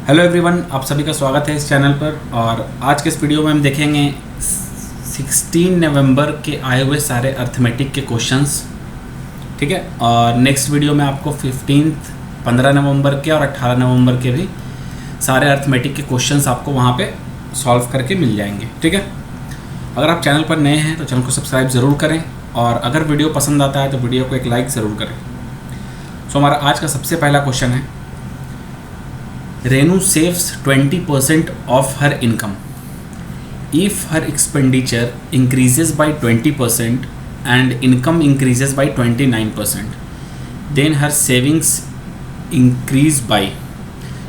Hello everyone, आप सभी का स्वागत है इस चैनल पर। और आज के इस वीडियो में हम देखेंगे 16 नवंबर के आए हुए सारे अर्थमेटिक के क्वेश्चंस, ठीक है। और नेक्स्ट वीडियो में आपको 15 नवंबर के और 18 नवंबर के भी सारे अर्थमेटिक के क्वेश्चंस आपको वहाँ पे सॉल्व करके मिल जाएंगे, ठीक है। अगर आप चैनल पर नए हैं तो चैनल को सब्सक्राइब ज़रूर करें, और अगर वीडियो पसंद आता है तो वीडियो को एक लाइक ज़रूर करें। सो हमारा आज का सबसे पहला क्वेश्चन है, Renu saves 20% of her income. If her expenditure increases by 20% and income increases by 29%, then her savings increase by,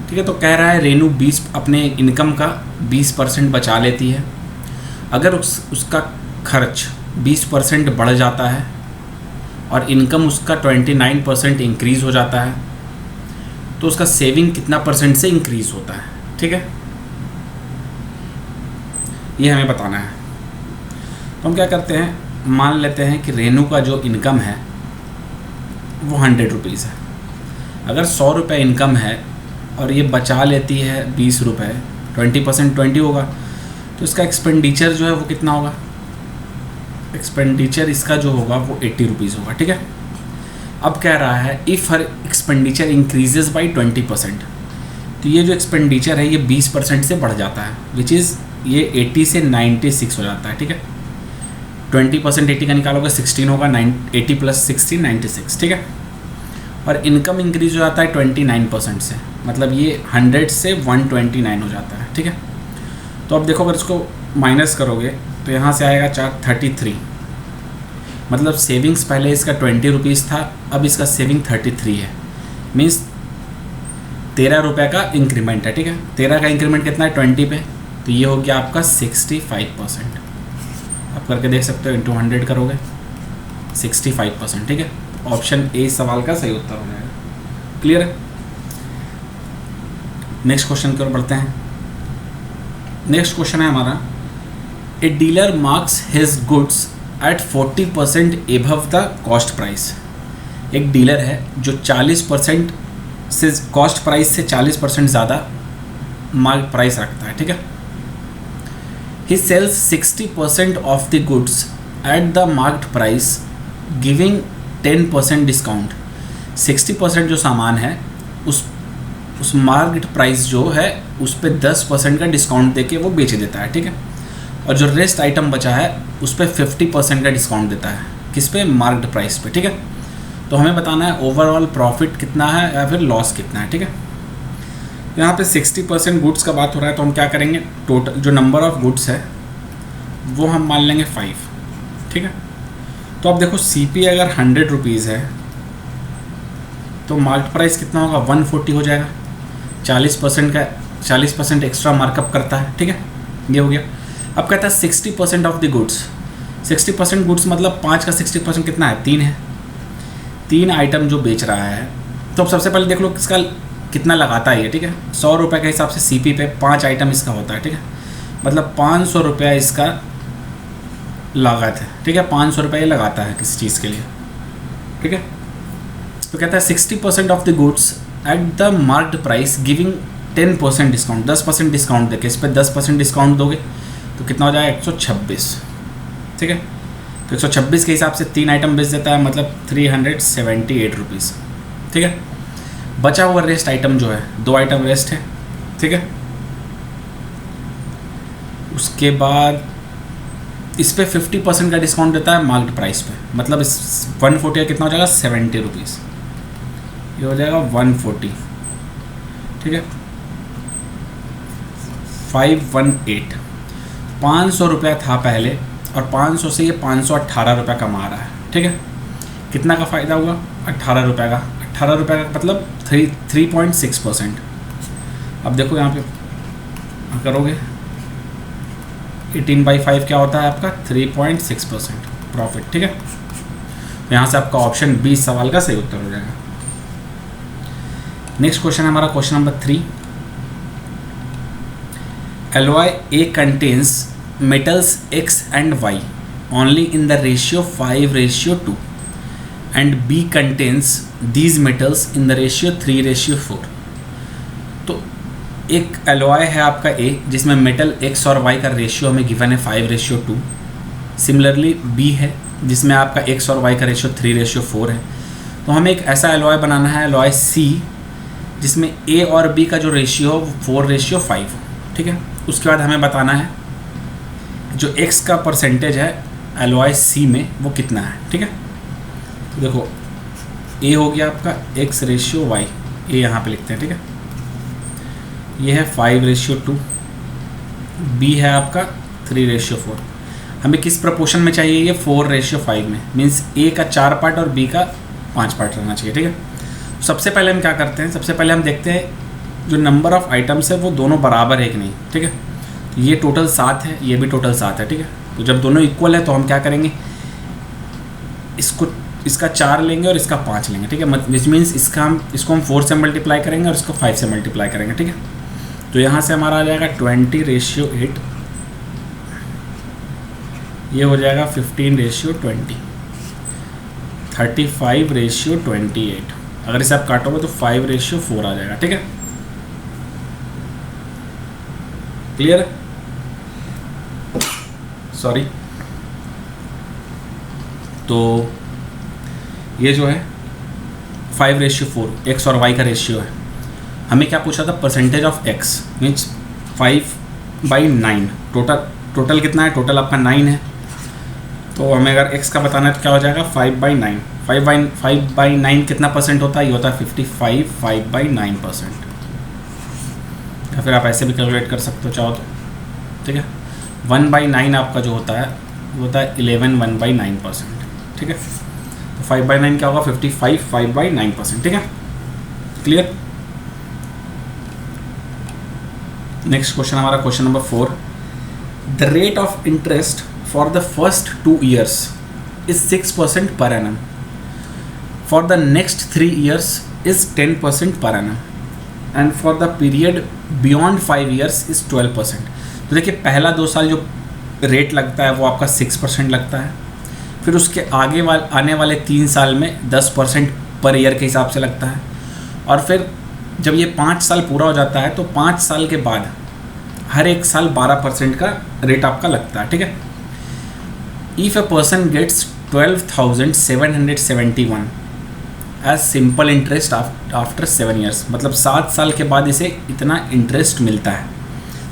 ठीक है। तो कह रहा है रेनू अपने इनकम का 20% बचा लेती है। अगर उसका खर्च 20% बढ़ जाता है और इनकम उसका 29% इंक्रीज़ हो जाता है, तो उसका सेविंग कितना परसेंट से इंक्रीज़ होता है, ठीक है। ये हमें बताना है। तो हम क्या करते हैं, मान लेते हैं कि रेनू का जो इनकम है वो 100 रुपीज़ है। अगर 100 रुपये इनकम है और ये बचा लेती है 20 रुपये, 20% 20 होगा, तो इसका एक्सपेंडिचर जो है वो कितना होगा, एक्सपेंडिचर इसका जो होगा वो 80 रुपीज़ होगा, ठीक है। अब कह रहा है if her expenditure increases by 20%, तो ये जो एक्सपेंडिचर है ये 20% से बढ़ जाता है, विच इज़ ये 80 से 96 हो जाता है, ठीक है। 20% 80 का निकालोगे 16 होगा, 80 प्लस 16 96, ठीक है। और इनकम इंक्रीज हो जाता है 29% से, मतलब ये 100 से 129 हो जाता है, ठीक है। तो अब देखो, अगर इसको माइनस करोगे तो यहाँ से आएगा 33, मतलब सेविंग्स पहले इसका 20 रुपीज़ था, अब इसका सेविंग 33 है, मीन्स 13 रुपये का इंक्रीमेंट है, ठीक है। 13 का इंक्रीमेंट कितना है 20 पे, तो ये हो गया आपका 65%। आप करके देख सकते हो, इंटू 100 करोगे 65%, ठीक है। ऑप्शन ए सवाल का सही उत्तर हो जाएगा। क्लियर है। नेक्स्ट क्वेश्चन की ओर बढ़ते हैं। नेक्स्ट क्वेश्चन है हमारा, a dealer marks his goods at 40% above the cost price. एक डीलर है जो 40% से कॉस्ट प्राइस से 40% ज़्यादा मार्क प्राइस रखता है, ठीक है। He sells 60% of the goods at the marked price giving 10% discount. 60% जो सामान है उस मार्क्ड प्राइस जो है उस पर 10% का डिस्काउंट देके वो बेच देता है, ठीक है। और जो रेस्ट आइटम बचा है उस पर 50% का डिस्काउंट देता है, किस पे, मार्क्ड प्राइस पे, ठीक है। तो हमें बताना है ओवरऑल प्रॉफिट कितना है या फिर लॉस कितना है, ठीक है। यहाँ पे 60% गुड्स का बात हो रहा है, तो हम क्या करेंगे, टोटल जो नंबर ऑफ गुड्स है वो हम मान लेंगे 5, ठीक है। तो अब देखो CP अगर 100 रुपीज़ है तो मार्केट प्राइस कितना होगा, 140 हो जाएगा। 40% एक्स्ट्रा मार्कअप करता है, ठीक है। ये हो गया। अब कहता है 60% ऑफ द गुड्स। 60% गुड्स मतलब 5 का 60% कितना है, 3 है। 3 आइटम जो बेच रहा है, तो अब सबसे पहले देख लो इसका कितना लगाता है ये, ठीक है। 100 रुपये के हिसाब से CP पे 5 आइटम इसका होता है, ठीक है। मतलब 500 रुपया इसका लागत है, ठीक है। 500 रुपये लगाता है किसी चीज़ के लिए, ठीक है। तो कहता है 60% of the goods at the marked price giving 10% discount. 10% discount देके इस पर 10% डिस्काउंट दोगे तो कितना हो जाएगा, 126, ठीक है। तो 126 के हिसाब से 3 आइटम बेच देता है, मतलब 378 रुपीज़, ठीक है। बचा हुआ रेस्ट आइटम जो है, 2 आइटम रेस्ट है, ठीक है। उसके बाद इस पर 50% का डिस्काउंट देता है मार्केट प्राइस पे, मतलब इस 140 का कितना हो जाएगा, 70 रुपीज़। ये हो जाएगा 140, ठीक है। 518, 500 रुपया था पहले, और 500 से ये 518 रुपया कमा रहा है, ठीक है। कितना का फ़ायदा हुआ, 18 रुपये का। 18 रुपये का मतलब 3.6%। अब देखो यहाँ पे करोगे 18/5 क्या होता है आपका, 3.6% प्रॉफिट, ठीक है। तो यहाँ से आपका ऑप्शन बी सवाल का सही उत्तर हो जाएगा। नेक्स्ट क्वेश्चन है हमारा question number 3। alloy A contains metals X and Y only in the ratio 5:2 and B contains these metals in the ratio 3:4। तो एक एलॉय है आपका ए जिसमें मेटल एक्स और वाई का रेशियो हमें गिवन है 5:2। सिमिलरली बी है जिसमें आपका एक्स और वाई का रेशियो 3:4 है। तो हमें एक ऐसा एलॉय बनाना है, एलॉय सी, जिसमें ए और बी का जो रेशियो हो वो 4:5 हो, ठीक है। उसके बाद हमें बताना है जो एक्स का परसेंटेज है एलॉय सी में वो कितना है, ठीक है। तो देखो ए हो गया आपका x/y, ए यहाँ पे लिखते हैं, ठीक है। ये है 5:2, बी है आपका 3:4। हमें किस प्रपोर्शन में चाहिए ये? 4:5 में, मीन्स ए का 4 पार्ट और बी का 5 पार्ट रहना चाहिए, ठीक है। सबसे पहले हम क्या करते हैं, सबसे पहले हम देखते हैं जो नंबर ऑफ़ आइटम्स है वो दोनों बराबर है कि नहीं, ठीक है। ये टोटल 7 है, ये भी टोटल 7 है, ठीक है। तो जब दोनों इक्वल है तो हम क्या करेंगे, इसका 4 लेंगे और इसका 5 लेंगे, ठीक है। विच मीन्स इसको हम 4 से मल्टीप्लाई करेंगे और इसको 5 से मल्टीप्लाई करेंगे, ठीक है। तो यहाँ से हमारा आ जाएगा 20:8, ये हो जाएगा 15:20, 35:28। अगर इसे आप काटोगे तो 5:4 आ जाएगा, ठीक है। क्लियर है? सॉरी, तो ये जो है 5:4 एक्स और वाई का रेशियो है। हमें क्या पूछा था? Percentage of x, means 5/9। Total कितना है? टोटल आपका 9 है। तो हमें अगर एक्स का बताना है तो क्या हो जाएगा? 5/9। 5/9 कितना परसेंट होता है? ये होता है 55, 5/9%। या फिर आप ऐसे भी कैलकुलेट कर सकते हो चाहो तो, ठीक है। 1/9 आपका जो होता है वो होता है 11, 1/9%, ठीक है। तो 5/9 क्या होगा? 55, 5/9%, ठीक है। क्लियर? नेक्स्ट क्वेश्चन हमारा question number 4। The rate of interest for the first 2 years is 6% per annum. For the next 3 years is 10% per annum. And for the period beyond 5 years is 12%. तो देखिए पहला 2 साल जो रेट लगता है वो आपका 6% लगता है, फिर उसके आगे आने वाले 3 साल में 10% पर ईयर के हिसाब से लगता है, और फिर जब ये 5 साल पूरा हो जाता है तो 5 साल के बाद हर एक साल 12% का रेट आपका लगता है, ठीक है। If a person gets 12,771 as simple interest after 7 years, मतलब 7 साल के बाद इसे इतना इंटरेस्ट मिलता है।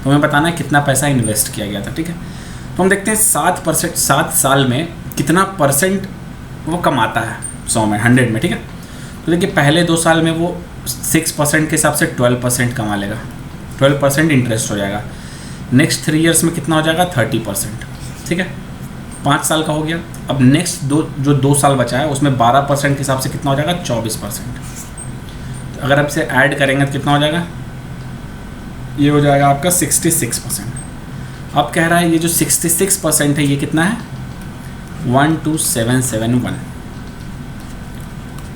तो हमें बताना है कितना पैसा इन्वेस्ट किया गया था, ठीक है। तो हम देखते हैं 7 साल में कितना परसेंट वो कमाता है 100 में, 100 में, ठीक है। तो देखिए पहले 2 साल में वो 6% के हिसाब से 12% कमा लेगा, 12% इंटरेस्ट हो जाएगा। नेक्स्ट 3 years में कितना हो जाएगा? 30%, ठीक है। 5 साल का हो गया। अब नेक्स्ट जो 2 साल बचा है उसमें 12% के हिसाब से कितना हो जाएगा? 24%। तो अगर आप इसे ऐड करेंगे तो कितना हो जाएगा? ये हो जाएगा आपका 66%। अब कह रहा है ये जो 66% है ये कितना है? 12771।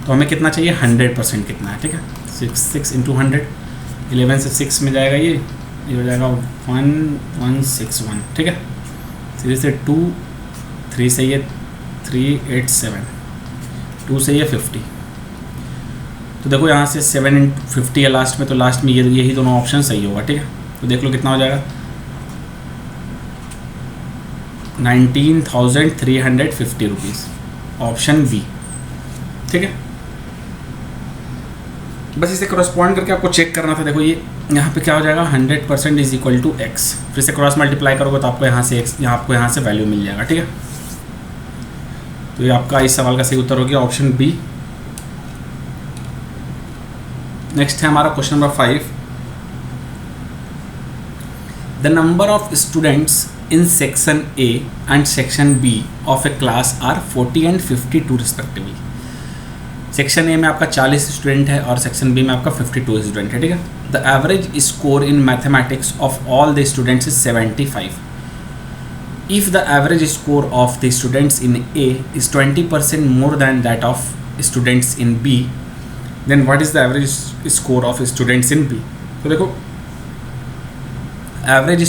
तो हमें कितना चाहिए? 100% कितना है, ठीक है। 6 × 100, 11 से 6 में जाएगा, ये हो जाएगा 1161, ठीक है। 3 से 2, 3 से ये 387, 2 से ये 50। तो देखो यहाँ से 7 × 50 है लास्ट में, तो लास्ट में यही दोनों ऑप्शन सही होगा, ठीक है। तो देख लो कितना हो जाएगा? 19,350 रुपीज़, ऑप्शन बी, ठीक है। बस इसे क्रॉसपॉइंट करके आपको चेक करना था। देखो ये यहाँ पे क्या हो जाएगा? 100% इज इक्वल टू एक्स। फिर से क्रॉस मल्टीप्लाई करोगे तो आपको यहाँ से एक्स, आपको यहाँ से वैल्यू मिल जाएगा, ठीक है। तो ये आपका इस सवाल का सही उत्तर हो गया ऑप्शन बी। नेक्स्ट है हमारा question number 5। The number of students in section A and section B of a class are 40 and 52 respectively. Section A में आपका 40 स्टूडेंट है और सेक्शन बी में आपका 52 स्टूडेंट है, ठीक है। The average score in mathematics of all the students is 75। If the average score of the students in A is 20% more than that of students in B, then what is the average score of students in B? तो देखो average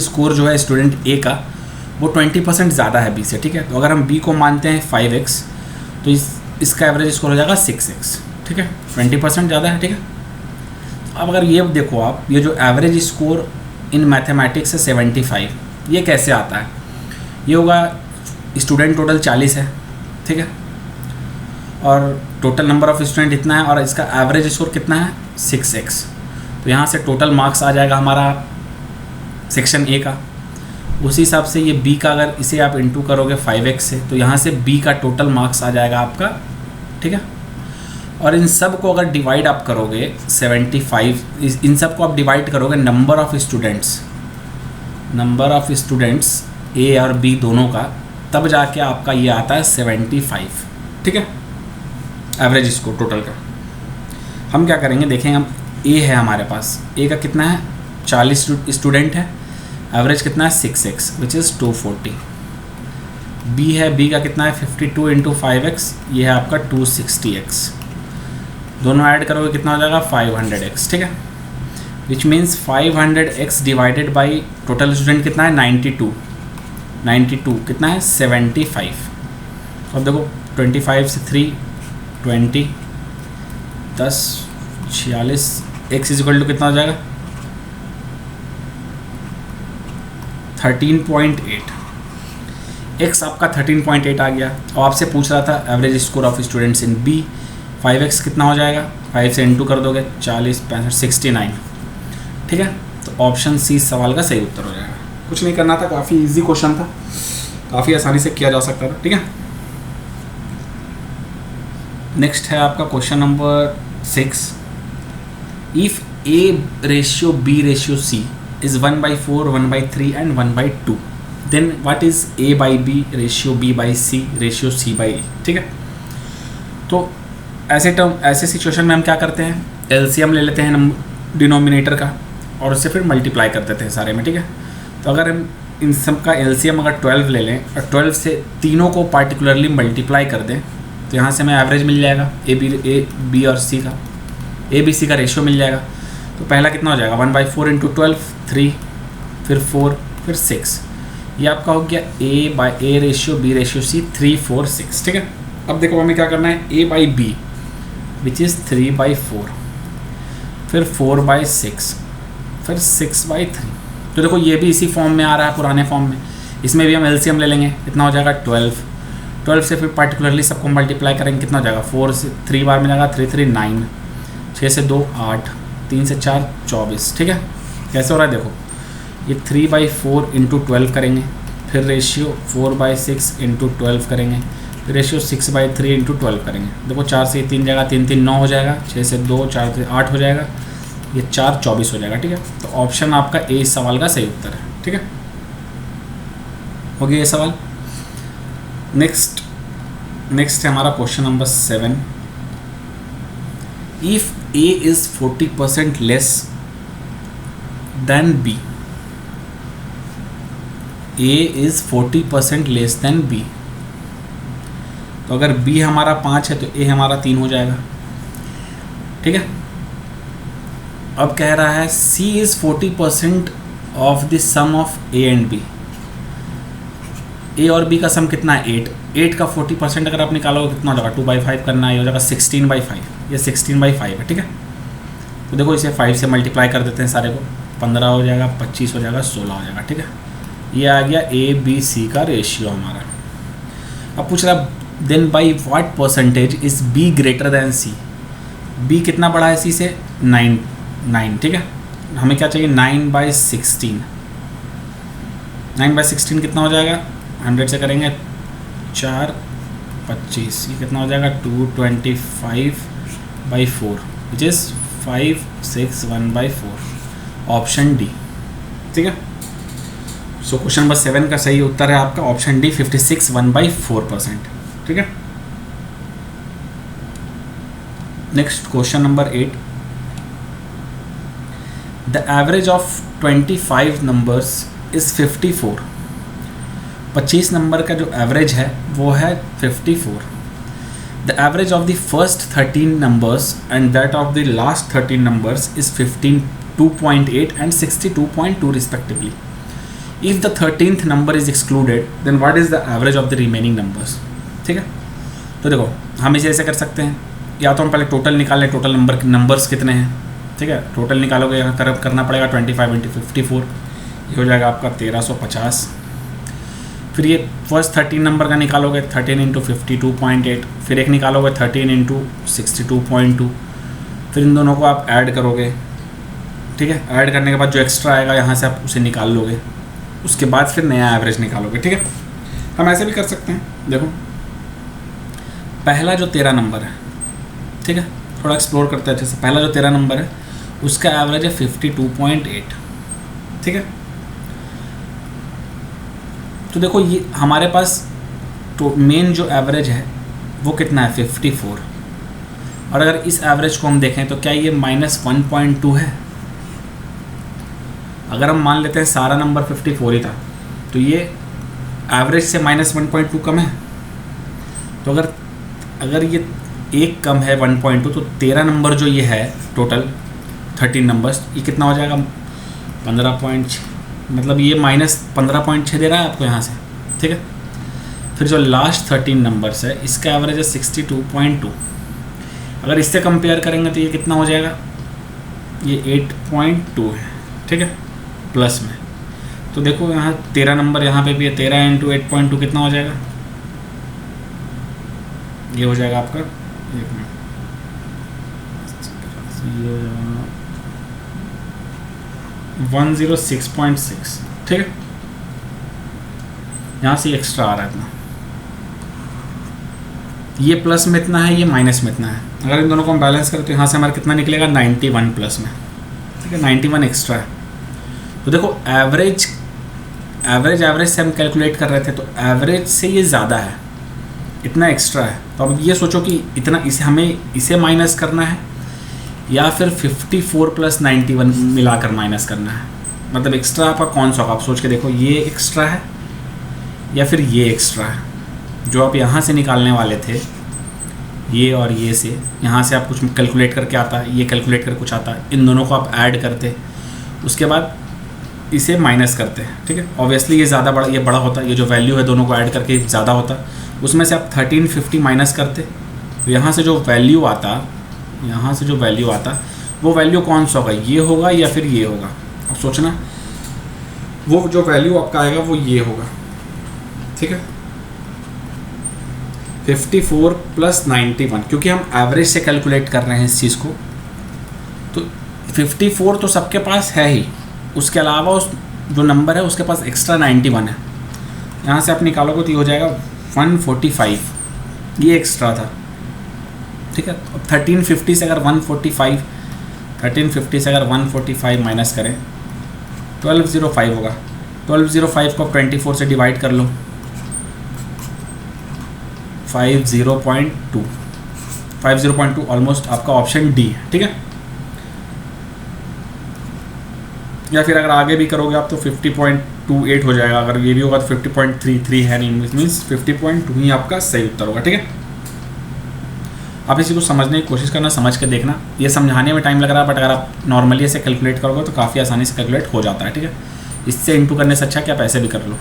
score जो है student ए का वो 20% ज़्यादा है B से, ठीक है। तो अगर हम बी को मानते हैं 5x तो इसका एवरेज स्कोर हो जाएगा 6x, ठीक है। 20% ज़्यादा है, ठीक है। अब अगर ये देखो आप, ये जो एवरेज स्कोर इन मैथमेटिक्स है 75, ये कैसे आता है? ये होगा स्टूडेंट टोटल 40 है, ठीक है, और टोटल नंबर ऑफ स्टूडेंट इतना है और इसका एवरेज स्कोर कितना है 6x। तो यहाँ से टोटल मार्क्स आ जाएगा हमारा सेक्शन ए का। उसी हिसाब से ये बी का, अगर इसे आप इंटू करोगे 5x से, तो यहाँ से बी का टोटल मार्क्स आ जाएगा आपका, ठीक है। और इन सब को अगर डिवाइड आप करोगे 75, इन सब को आप डिवाइड करोगे नंबर ऑफ स्टूडेंट्स ए और बी दोनों का, तब जाके आपका ये आता है 75, ठीक है, एवरेज स्कोर टोटल का। हम क्या करेंगे, देखेंगे हम ए है हमारे पास, ए का कितना है 40 स्टूडेंट है, एवरेज कितना है 6x विच इज़ 240। बी है, बी का कितना है 52 इंटू 5x, ये है आपका 260x। दोनों ऐड करोगे कितना हो जाएगा 500x, ठीक है, which means 500x divided by total student कितना है 92 कितना है 75। अब देखो 25 से 3 20 10 46, x इज इक्वल टू कितना हो जाएगा 13.8। x आपका 13.8 आ गया। और आपसे पूछ रहा था average score of students in B, 5x कितना हो जाएगा, 5 से इंटू कर दोगे 40 65 69, ठीक है। तो ऑप्शन सी सवाल का सही उत्तर हो जाएगा। कुछ नहीं करना था, काफ़ी इजी क्वेश्चन था, काफ़ी आसानी से किया जा सकता था, ठीक है। नेक्स्ट है आपका question number 6। If A ratio B ratio C is 1/4 1/3 and 1/2, then what is A by B ratio B by C ratio C by A, ठीक है। तो ऐसे सिचुएशन में हम क्या करते हैं, एलसीएम ले लेते हैं डिनोमिनेटर का और उससे फिर मल्टीप्लाई कर देते हैं सारे में, ठीक है। तो अगर हम इन सब का एलसीएम अगर 12 ले लें और 12 से तीनों को पार्टिकुलरली मल्टीप्लाई कर दें, तो यहाँ से हमें एवरेज मिल जाएगा ए बी और सी का, ए बी सी का रेशियो मिल जाएगा। तो पहला कितना हो जाएगा 1/4 इंटू 12 3, फिर 4, फिर 6, ये आपका हो गया A ratio B ratio C 3 4 6, ठीक है। अब देखो हमें क्या करना है, ए बाई बी विच इज़ 3/4, फिर 4/6, फिर 6/3। तो देखो ये भी इसी फॉर्म में आ रहा है, पुराने फॉर्म में। इसमें भी हम एलसीएम ले लेंगे, कितना हो जाएगा 12 से फिर पार्टिकुलरली सबको मल्टीप्लाई करेंगे, कितना हो जाएगा 4 से 3 बार में जाएगा 3 3 9, 6 से 2 8, 3 से 4 24, ठीक है। कैसे हो रहा है देखो, ये 3/4 इंटू 12 करेंगे, फिर रेशियो 4/6 इंटू 12 करेंगे, फिर रेशियो 6/3 इंटू 12 करेंगे। देखो 4 से 3 जाएगा 3 3 9 हो जाएगा, 6 से 2 4 से 8 हो जाएगा, ये 4 24 हो जाएगा, ठीक है। तो ऑप्शन आपका ए इस सवाल का सही उत्तर है, ठीक है। हो गया ये सवाल। नेक्स्ट है हमारा question number 7। If A is 40% less than B, A is 40% less than B, तो अगर बी हमारा 5 है तो ए हमारा 3 हो जाएगा, ठीक है। अब कह रहा है C is 40% of the sum of A and B. A और बी का सम कितना है 8 का 40% अगर आप निकालोगे कितना हो जाएगा 2/5 करना है, ये हो जाएगा 16/5, ये 16/5 है, ठीक है। तो देखो इसे 5 से मल्टीप्लाई कर देते हैं सारे को, 15 हो जाएगा, 25 हो जाएगा, 16 हो जाएगा, ठीक है। ये आ गया ए बी सी का रेशियो हमारा। अब पूछ रहा then by what percentage is B greater than C. B कितना बड़ा है सी से 9, ठीक है। हमें क्या चाहिए 9/16, 9/16 कितना हो जाएगा, 100 से करेंगे 4 25, ये कितना हो जाएगा 225/4 विच इज़ 561/4, ऑप्शन डी, ठीक है। सो क्वेश्चन नंबर 7 का सही उत्तर है आपका ऑप्शन डी 56 ठीक है। Next question number 8। The average of 25 numbers is 54। 25 number का जो एवरेज है वो है 54। The average of the first 13 numbers and that of the last 13 numbers is 52.8 and 62.2 respectively. If the 13th number is excluded then what is the average of the remaining numbers, ठीक है। तो देखो हम इसे ऐसे कर सकते हैं, या तो हम पहले टोटल निकाल लें, टोटल नंबर्स कितने हैं, ठीक है। टोटल निकालोगे यहाँ करना पड़ेगा 25 इंटू 54, ये हो जाएगा आपका 1350। फिर ये फर्स्ट 13 नंबर का निकालोगे 13 इंटू 52.8, फिर एक निकालोगे 13 इंटू 62.2, फिर इन दोनों को आप ऐड करोगे, ठीक है। ऐड करने के बाद जो एक्स्ट्रा आएगा यहाँ से आप उसे निकाल लोगे, उसके बाद फिर नया एवरेज निकालोगे, ठीक है। हम ऐसे भी कर सकते हैं, देखो पहला जो 13 नंबर है, ठीक है, थोड़ा एक्सप्लोर करते हैं अच्छे से। पहला जो 13 नंबर है उसका एवरेज है 52.8, ठीक है। तो देखो ये हमारे पास तो मेन जो एवरेज है वो कितना है 54, और अगर इस एवरेज को हम देखें तो क्या ये -1.2 है। अगर हम मान लेते हैं सारा नंबर 54 ही था तो ये एवरेज से -1.2 कम है। तो अगर ये एक कम है 1.2 तो 13 नंबर जो ये है टोटल 13 नंबर्स, ये कितना हो जाएगा 15.6, मतलब ये -15.6 दे रहा है आपको यहाँ से, ठीक है। फिर जो लास्ट 13 नंबर्स है इसका एवरेज है 62.2, अगर इससे कंपेयर करेंगे तो ये कितना हो जाएगा, ये 8.2 है, ठीक है, प्लस में। तो देखो यहाँ 13 नंबर यहाँ पे भी है, 13 इंटू 8.2 कितना हो जाएगा, ये हो जाएगा आपका 106.6, ठीक है। यहाँ से एक्स्ट्रा आ रहा है इतना, ये प्लस में इतना है, ये माइनस में इतना है। अगर इन दोनों को हम बैलेंस करें तो यहाँ से हमारा कितना निकलेगा 91 प्लस में, ठीक है, 91 एक्स्ट्रा है। तो देखो एवरेज से हम कैलकुलेट कर रहे थे तो एवरेज से ये ज़्यादा है, इतना एक्स्ट्रा है। तो अब ये सोचो कि इतना इसे माइनस करना है या फिर 54 प्लस 91 मिलाकर माइनस करना है, मतलब एक्स्ट्रा आपका कौन सा होगा। आप सोच के देखो ये एक्स्ट्रा है या फिर ये एक्स्ट्रा है। जो आप यहाँ से निकालने वाले थे ये और ये से, यहाँ से आप कुछ कैलकुलेट करके आता है, ये कैलकुलेट कर कुछ आता है, इन दोनों को आप ऐड करते, उसके बाद इसे माइनस करते हैं, ठीक है। ऑब्वियसली ये ज़्यादा बड़ा, ये बड़ा होता है, ये जो वैल्यू है दोनों को ऐड करके ज़्यादा होता, उसमें से आप 1350 माइनस करते, तो यहाँ से जो वैल्यू आता वो वैल्यू कौन सा होगा, ये होगा या फिर ये होगा। अब सोचना, वो जो वैल्यू आपका आएगा वो ये होगा, ठीक है। 54 प्लस 91, क्योंकि हम एवरेज से कैलकुलेट कर रहे हैं इस चीज़ को, तो 54 तो सबके पास है ही, उसके अलावा उस जो नंबर है उसके पास एक्स्ट्रा 91 है। यहाँ से आप निकालोगे तो ये हो जाएगा 145, ये एक्स्ट्रा था, ठीक है। अब 1350 से अगर 145 माइनस करें 1205 होगा। 1205 को 24 से डिवाइड कर लो, 50.2 ऑलमोस्ट आपका ऑप्शन डी है, ठीक है। या फिर अगर आगे भी करोगे आप तो 50.28 हो जाएगा, अगर ये भी होगा तो 50.33 है नहीं, मीन्स 50.2 ही आपका सही उत्तर होगा, ठीक है। आप इसी को समझने की कोशिश करना, समझ के देखना। ये समझाने में टाइम लग रहा है, बट अगर आप नॉर्मली ऐसे कैलकुलेट करोगे तो काफ़ी आसानी से कैलकुलेट हो जाता है, ठीक है। इससे इंटू करने से अच्छा कि आप ऐसे भी कर लो।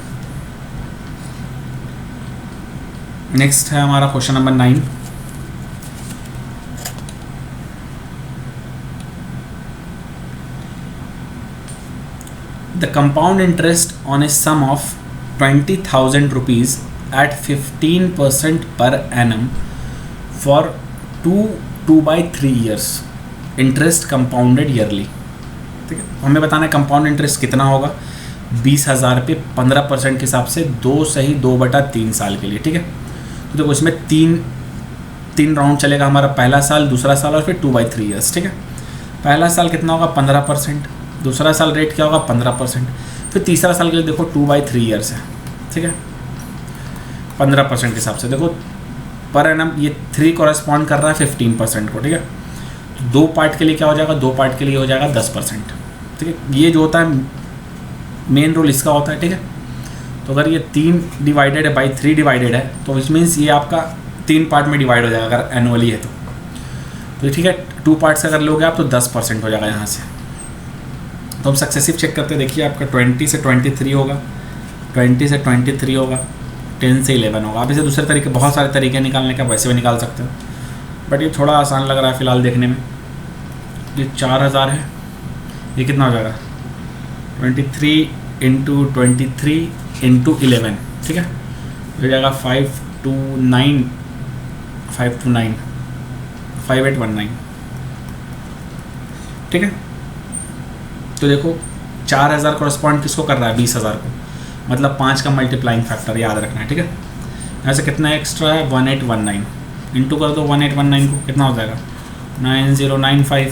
नेक्स्ट है हमारा question number 9। The compound interest on a sum of 20,000 rupees at 15% per annum for 2/3 years. Interest compounded yearly. ठीक है, हमें बताना है कंपाउंड इंटरेस्ट कितना होगा 20,000 पे 15% के हिसाब से 2/3 साल के लिए, ठीक है। तो देखो इसमें तीन राउंड चलेगा हमारा, पहला साल, दूसरा साल और फिर 2/3 years, ठीक है। पहला साल कितना होगा 15%, दूसरा साल रेट क्या होगा 15%, फिर तीसरा साल के लिए देखो 2/3 years है, ठीक है। 15% के हिसाब से देखो पर एनम ये 3 कॉरेस्पॉन्ड कर रहा है 15% को, ठीक है। तो 2 पार्ट के लिए क्या हो जाएगा, 2 पार्ट के लिए हो जाएगा 10%, ठीक है। ये जो होता है मेन रोल इसका होता है, ठीक है। तो अगर ये 3 डिवाइडेड है बाई 3 डिवाइडेड है तो विच मीन्स ये आपका 3 पार्ट में डिवाइड हो जाएगा अगर एनुअली है तो ठीक है। 2 पार्ट्स अगर लोगे आप तो 10% हो जाएगा यहाँ से। तो हम सक्सेसिव चेक करते हैं, देखिए आपका 20 से 23 होगा, 20 से 23 होगा, 10 से 11 होगा। आप इसे दूसरे तरीके, बहुत सारे तरीके निकालने का वैसे भी निकाल सकते हो, बट ये थोड़ा आसान लग रहा है फ़िलहाल देखने में। ये 4000 है, ये कितना हो जाएगा 23 इंटू 23 इंटू 11, ठीक है, हो जाएगा 529 5819, ठीक है। तो देखो 4000 कॉरस्पॉन्ड किसको कर रहा है 20000 को, मतलब 5 का मल्टीप्लाइंग फैक्टर याद रखना है, ठीक है। यहाँ से कितना एक्स्ट्रा है 1819, इंटू कर दो 1819 को, कितना हो जाएगा 9095,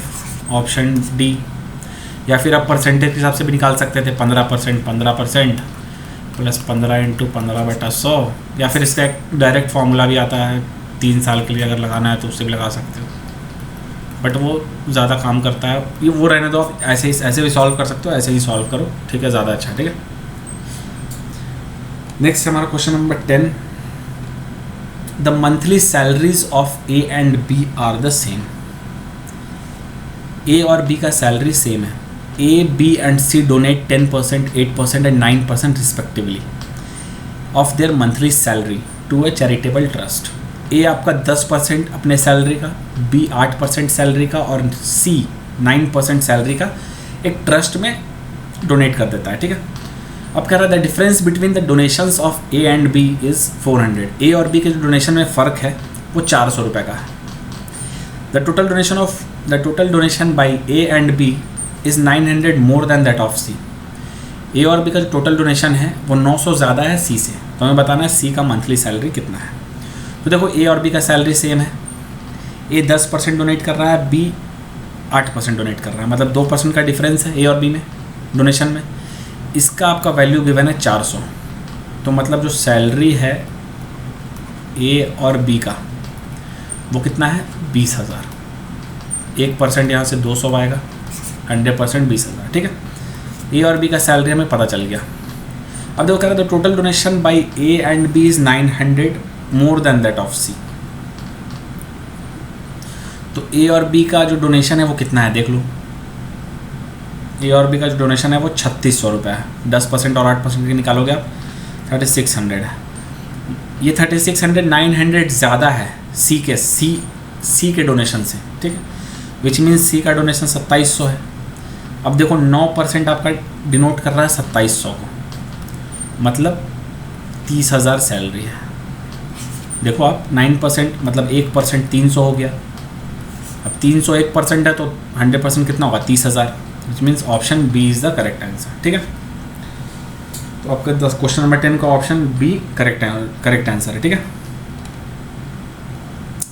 ऑप्शन डी। या फिर आप परसेंटेज के हिसाब से भी निकाल सकते थे 15% प्लस 15 इंटू 15/100, या फिर इसका एक डायरेक्ट फार्मूला भी आता है 3 साल के लिए अगर लगाना है तो उससे भी लगा सकते हो, बट वो ज़्यादा काम करता है, ये वो रहने दो, आप ऐसे भी सॉल्व कर सकते हो, ऐसे ही सॉल्व करो, ठीक है, ज़्यादा अच्छा, ठीक है। नेक्स्ट हमारा question number 10, the monthly salaries of A and B are the same. A और बी का सैलरी सेम है, A B and C donate 10%, 8% and 9% respectively of their monthly salary to a charitable trust. A आपका 10% अपने salary का, B 8% salary का और सी 9% salary का एक ट्रस्ट में डोनेट कर देता है, ठीक है। अब कह रहा है the difference between the donations of A and B is 400। A और बी के जो डोनेशन में फ़र्क है वो 400 रुपये का है। The total donation by A and B is 900 more than that of C. A और बी का जो टोटल डोनेशन है वो 900 ज़्यादा है सी से, तो हमें बताना है सी का मंथली सैलरी कितना है। तो देखो ए और बी का सैलरी सेम है, ए 10% डोनेट कर रहा है, बी 8% डोनेट कर रहा है, मतलब 2% का डिफरेंस है ए और बी में डोनेशन में। इसका आपका वैल्यू गिवन है 400, तो मतलब जो सैलरी है ए और बी का वो कितना है 20,000। 1% यहाँ से 200 आएगा, 100% 20,000, ठीक है। ए और बी का सैलरी हमें पता चल गया। अब देखो कह रहा है the total donation by A and B is 900 more than that of C. तो ए और बी का जो डोनेशन है वो कितना है देख लो, ए और बी का जो डोनेशन है वो 3600 रुपये है। 10% और 8% की निकालोगे आप 3600 है। ये 3600 900 ज़्यादा है सी के डोनेशन से, ठीक है, विच मीन्स सी का डोनेशन 2700 है। अब देखो 9% आपका डिनोट कर रहा है 2700 को, मतलब 30,000 सैलरी है। देखो आप 9% मतलब 1% 300 हो गया। अब 300 1% है तो 100% कितना होगा 30,000, which means option B is the correct answer, ठीक है। तो आपका क्वेश्चन नंबर 10 का ऑप्शन बी करेक्ट आंसर है, ठीक है।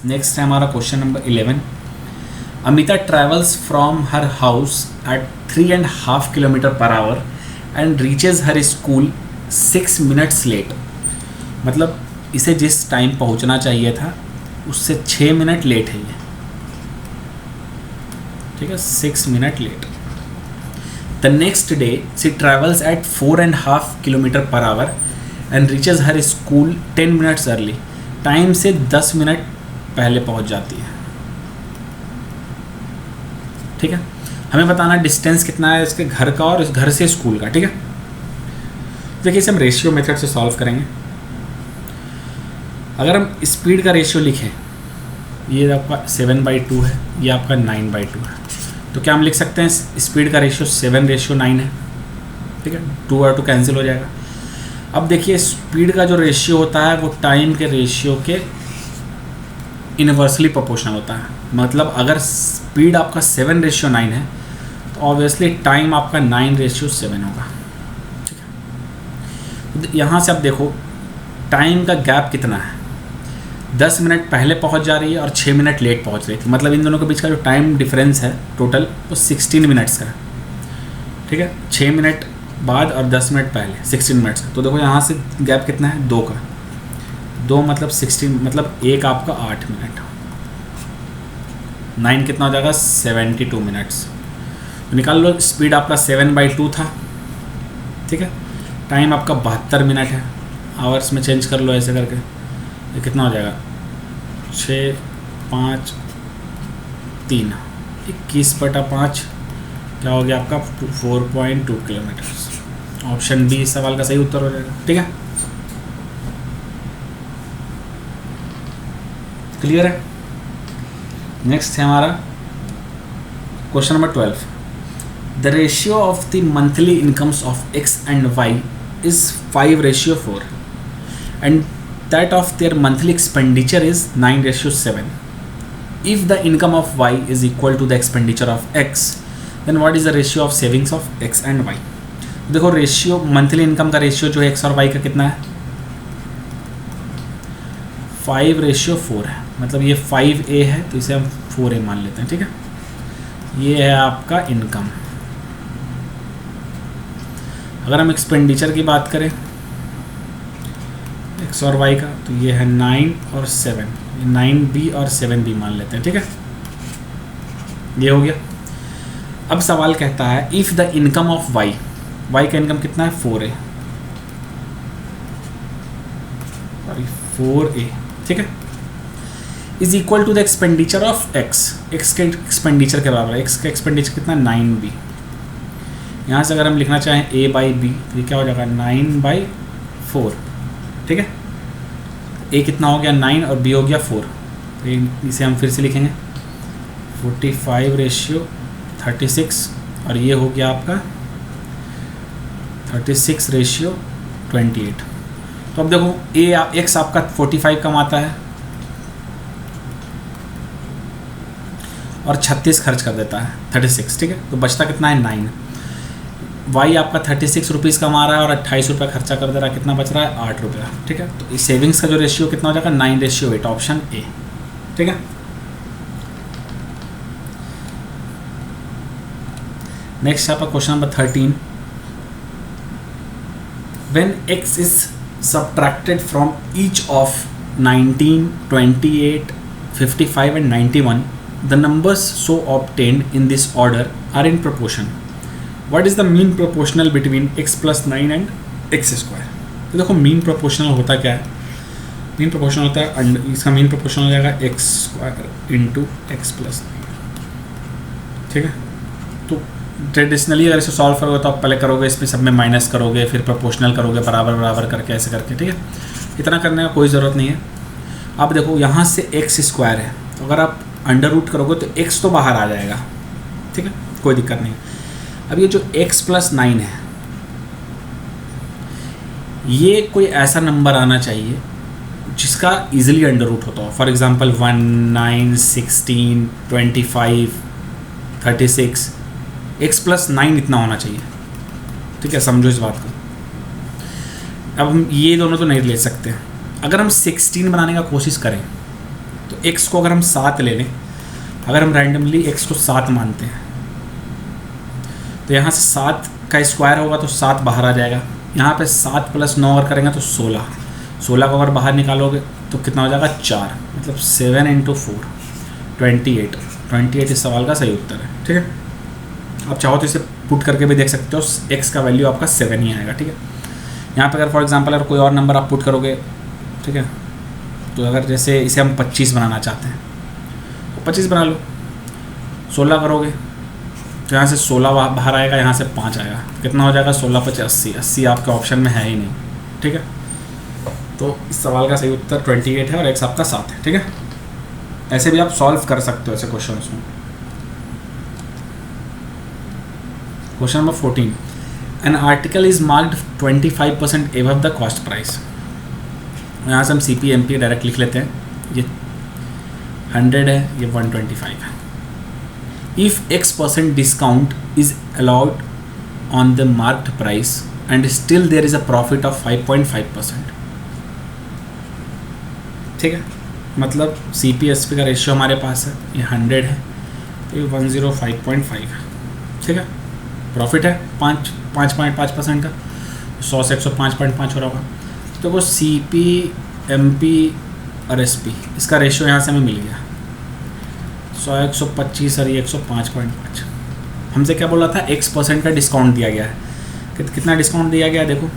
नेक्स्ट है हमारा question number 11, Amita travels from her house at 3.5 km/h and reaches her school 6 minutes late. मतलब इसे जिस टाइम पहुंचना चाहिए था उससे 6 मिनट लेट है ये, ठीक है, 6 minute late. The next day she travels at 4.5 km/h and reaches her school 10 minutes early. Time से 10 मिनट पहले पहुंच जाती है, ठीक है। हमें बताना डिस्टेंस कितना है इसके घर का और इस घर से स्कूल का, ठीक है। देखिए इसे हम रेशियो मेथड से सॉल्व करेंगे। अगर हम स्पीड का रेशियो लिखें, ये आपका 7/2 है, ये आपका 9/2 है, तो क्या हम लिख सकते हैं स्पीड का रेशियो 7:9 है, ठीक है। 2 और 2 कैंसिल हो जाएगा। अब देखिए स्पीड का जो रेशियो होता है वो टाइम के रेशियो के इन्वर्सली प्रोपोर्शनल होता है। मतलब अगर स्पीड आपका 7:9 है तो ऑब्वियसली टाइम आपका 9:7 होगा, ठीक है। तो यहाँ से आप देखो टाइम का गैप कितना है, 10 मिनट पहले पहुँच जा रही है और 6 मिनट लेट पहुँच रही थी, मतलब इन दोनों के बीच का जो टाइम डिफरेंस है टोटल वो 16 मिनट्स का है, ठीक है। 6 मिनट बाद और 10 मिनट पहले 16 मिनट्स का। तो देखो यहाँ से गैप कितना है 2 का, 2 मतलब 16 मतलब एक आपका 8 मिनट, 9 कितना हो जाएगा 72 मिनट्स। तो निकाल लो स्पीड आपका 7/2 था, ठीक है। टाइम आपका 72 मिनट है, आवर्स में चेंज कर लो ऐसे करके, ये कितना हो जाएगा 6, 5, 3, 21/5 क्या हो गया आपका 4.2 किलोमीटर्स। ऑप्शन बी इस सवाल का सही उत्तर हो जाएगा, ठीक है। क्लियर है। नेक्स्ट है हमारा question number 12, the ratio of the monthly incomes of X and Y is 5:4 and that of their monthly expenditure is 9:7. If the income of y is equal to the expenditure of x, then what is the ratio of savings of x and y? देखो ratio, monthly income का ratio जो है x और y का कितना है, 5:4 है, मतलब ये 5a है तो इसे हम 4a मान लेते हैं, ठीक है। ये है आपका इनकम। अगर हम एक्सपेंडिचर की बात करें एक्स और वाई का, तो ये है 9 और 7, 9b और 7b मान लेते हैं, ठीक है। ये हो गया। अब सवाल कहता है if the income of Y, Y का इनकम कितना है 4a, सॉरी 4a, ठीक है, is equal to the expenditure of X, X के एक्सपेंडिचर के बराबर है। एक्स का एक्सपेंडिचर कितना 9b। यहाँ से अगर हम लिखना चाहें a/b तो ये क्या हो जाएगा 9/4, ठीक है। a कितना हो गया 9 और b हो गया 4, तो इसे हम फिर से लिखेंगे 45:36 और ये हो गया आपका 36:28। तो अब देखो x आपका 45 कमाता है और 36 खर्च कर देता है 36, ठीक है, तो बचता कितना है 9। वाई आपका 36 रुपीज़ कमा रहा है और 28 रुपये खर्चा कर दे रहा है, कितना बच रहा है 8 रुपया, ठीक है। तो इस सेविंग्स का जो रेशियो कितना हो जाएगा 9:8, ऑप्शन ए, ठीक है। नेक्स्ट आपका question number 13, when X is subtracted from each of 19, 28, 55 and 91, the numbers so obtained in this order are in proportion, what is the mean proportional between x + 9 and x²। तो देखो mean proportional होता क्या है, mean proportional होता है इसका mean proportional हो जाएगा x² × x + 9, ठीक है। तो ट्रेडिशनली अगर इसे सॉल्व करोगे तो आप पहले करोगे इसमें सब में माइनस करोगे, फिर प्रोपोर्शनल करोगे बराबर बराबर करके, ऐसे करके, ठीक है। इतना करने का कोई ज़रूरत नहीं है। अब देखो यहाँ से x² है, तो अगर आप अंडर रूट करोगे तो x तो बाहर आ जाएगा, ठीक है, कोई दिक्कत नहीं। अब ये जो x + 9 है, ये कोई ऐसा नंबर आना चाहिए जिसका इजीली अंडर रूट होता हो। फॉर एग्जांपल 1, 9, 16, 25, 36, x + 9 इतना होना चाहिए, ठीक है, समझो इस बात को। अब हम ये दोनों तो नहीं ले सकते। अगर हम 16 बनाने का कोशिश करें तो x को अगर हम 7 ले लें, अगर हम रैंडमली x को 7 मानते हैं तो यहाँ से 7 का स्क्वायर होगा तो 7 बाहर आ जाएगा। यहाँ पे 7 + 9 अगर करेंगे तो 16 को अगर बाहर निकालोगे तो कितना हो जाएगा 4, मतलब 7 × 4 28 इस सवाल का सही उत्तर है, ठीक है। आप चाहो तो इसे पुट करके भी देख सकते हो, x का वैल्यू आपका 7 ही आएगा, ठीक है। यहाँ पे अगर फॉर एग्जांपल अगर कोई और नंबर आप पुट करोगे, ठीक है, तो अगर जैसे इसे हम 25 बनाना चाहते हैं तो 25 बना लो। 16 करोगे तो यहाँ से 16 बाहर आएगा, यहाँ से 5 आएगा, कितना हो जाएगा 16 × 5 = 80 आपके ऑप्शन में है ही नहीं, ठीक है। तो इस सवाल का सही उत्तर 28 है और x आपका 7 है, ठीक है। ऐसे भी आप सॉल्व कर सकते हो ऐसे क्वेश्चन में। Question number 14, an article is marked 25% above the cost price. यहाँ से हम CP/MP डायरेक्ट लिख लेते हैं, ये 100 है, ये 125 है। If X% discount is allowed on the marked price and still there is a profit of 5.5%, ठीक है, मतलब CP/SP का रेशियो हमारे पास है, ये 100 है तो ये 105.5 है, ठीक है। प्रॉफिट है 5.5% का, 100 से 105.5 हो रहा होगा। तो वो CP/MP और SP इसका रेशियो यहाँ से हमें मिल गया 100, 125 और ये 105.5। हमसे क्या बोला था X% का डिस्काउंट दिया गया है, कितना डिस्काउंट दिया गया है देखो,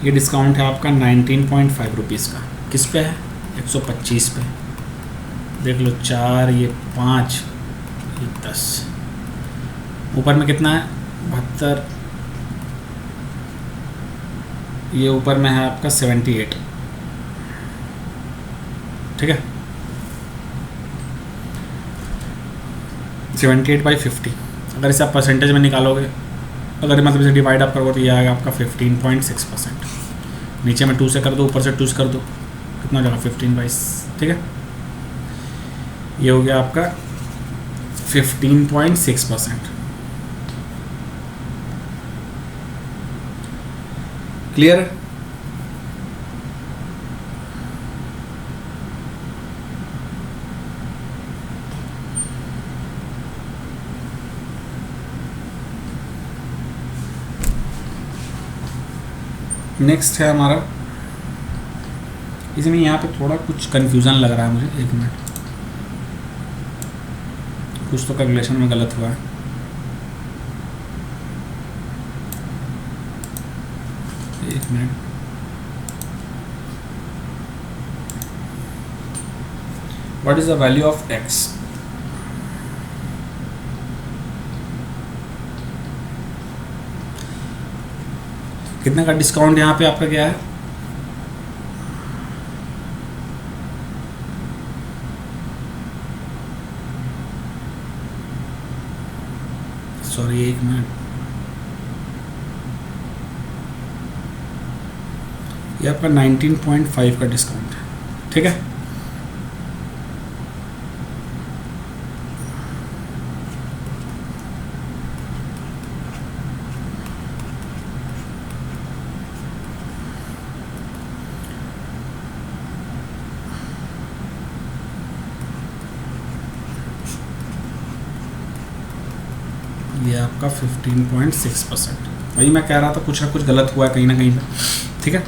ये डिस्काउंट है आपका 19.5 रुपीज़ का, किस पे है 125 पे, देख लो 4, ये 5, ये 10, ऊपर में कितना है 72, ये ऊपर में है आपका 78, ठीक है। 78/50, अगर इसे आप परसेंटेज में निकालोगे, अगर मतलब इसे डिवाइड आप करोगे तो ये आएगा आपका 15.6%। नीचे में 2 से कर दो, ऊपर से 2 से कर दो, कितना हो जाएगा 15/, ठीक है। ये हो गया आपका 15.6%। क्लियर है? नेक्स्ट है हमारा, इसमें यहाँ पे थोड़ा कुछ कंफ्यूजन लग रहा है मुझे, 1 मिनट, कुछ तो कैलकुलेशन में गलत हुआ है। एक minute, what is the value of x? कितने का डिस्काउंट यहाँ पे आपका क्या है? सॉरी, 1 मिनट, ये आपका 19.5 का डिस्काउंट है, ठीक है। ये आपका 15.6%। वही मैं कह रहा था, कुछ ना कुछ गलत हुआ है कहीं ना कहीं पे, ठीक है,